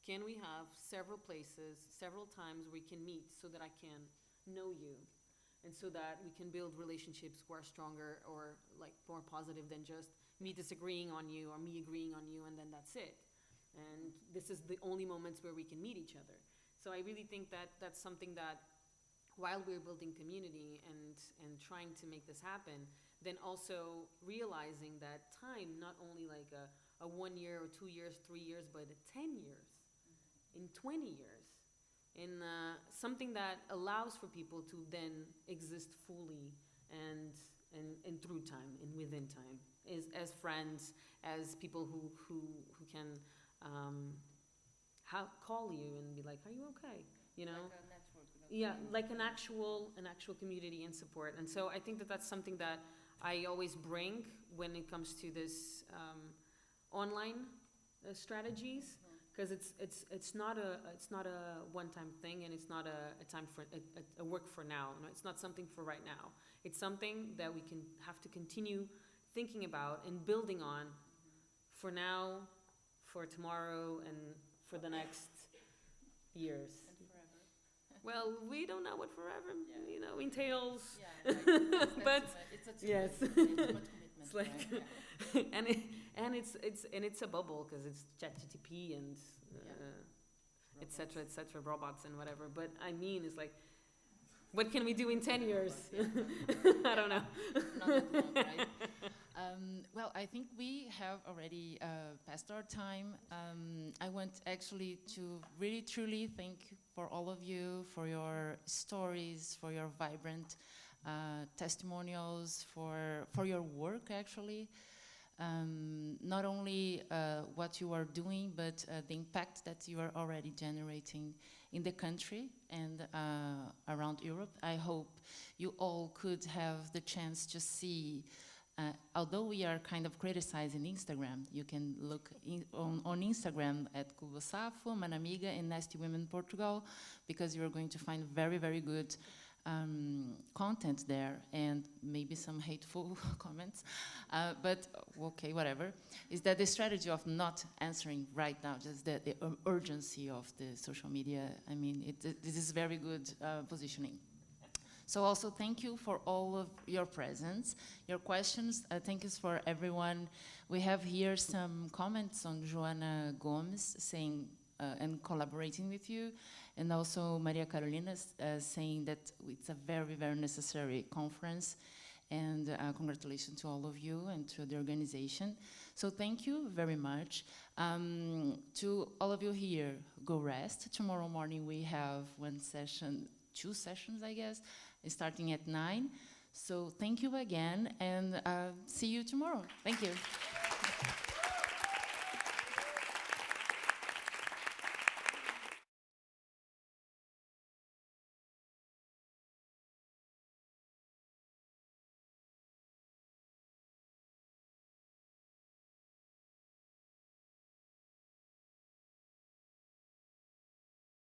Speaker 8: can we have several places, several times we can meet so that I can know you, and so that we can build relationships who are stronger or like more positive than just me disagreeing on you or me agreeing on you and then that's it. And this is the only moments where we can meet each other. So I really think that that's something that while we're building community and trying to make this happen, then also realizing that time, not only like a 1 year or 2 years, 3 years, but 10 years, in 20 years, in something that allows for people to then exist fully and through time and within time, as friends, as people who can call you and be like, are you okay?
Speaker 1: Like a network.
Speaker 8: Yeah, like an actual community and support. And so I think that that's something that I always bring when it comes to this online strategies, because it's not a one-time thing, and it's not a time for a work for now. No, it's not something for right now. It's something that we can have to continue thinking about and building on for now, for tomorrow, and for the next years.
Speaker 1: And forever.
Speaker 8: Well, we don't know what forever, entails.
Speaker 1: Yeah, right.
Speaker 8: But
Speaker 1: it's a
Speaker 8: yes.
Speaker 1: it's too much commitment.
Speaker 8: It's like,
Speaker 1: right?
Speaker 8: and it's a bubble because it's ChatGPT and etc. robots and whatever. But I mean, it's like, what can we do in 10 years? I don't know.
Speaker 1: Not that long, right? Well, I think we have already passed our time. I want actually to really truly thank for all of you, for your stories, for your vibrant testimonials, for your work actually. Not only what you are doing, but the impact that you are already generating in the country and around Europe. I hope you all could have the chance to see, although we are kind of criticizing Instagram, you can look on Instagram at Clube Safo, Manamiga, and Nasty Women Portugal, because you're going to find very, very good content there, and maybe some hateful comments, but okay, whatever. Is that the strategy of not answering right now, just the urgency of the social media? I mean, this is very good positioning. So also thank you for all of your presence, your questions. Thank you for everyone. We have here some comments on Joana Gomes saying and collaborating with you, and also Maria Carolina saying that it's a very, very necessary conference, and congratulations to all of you and to the organization. So thank you very much. To all of you here, go rest. Tomorrow morning we have two sessions, I guess, starting at 9. So thank you again, and see you tomorrow. Thank you.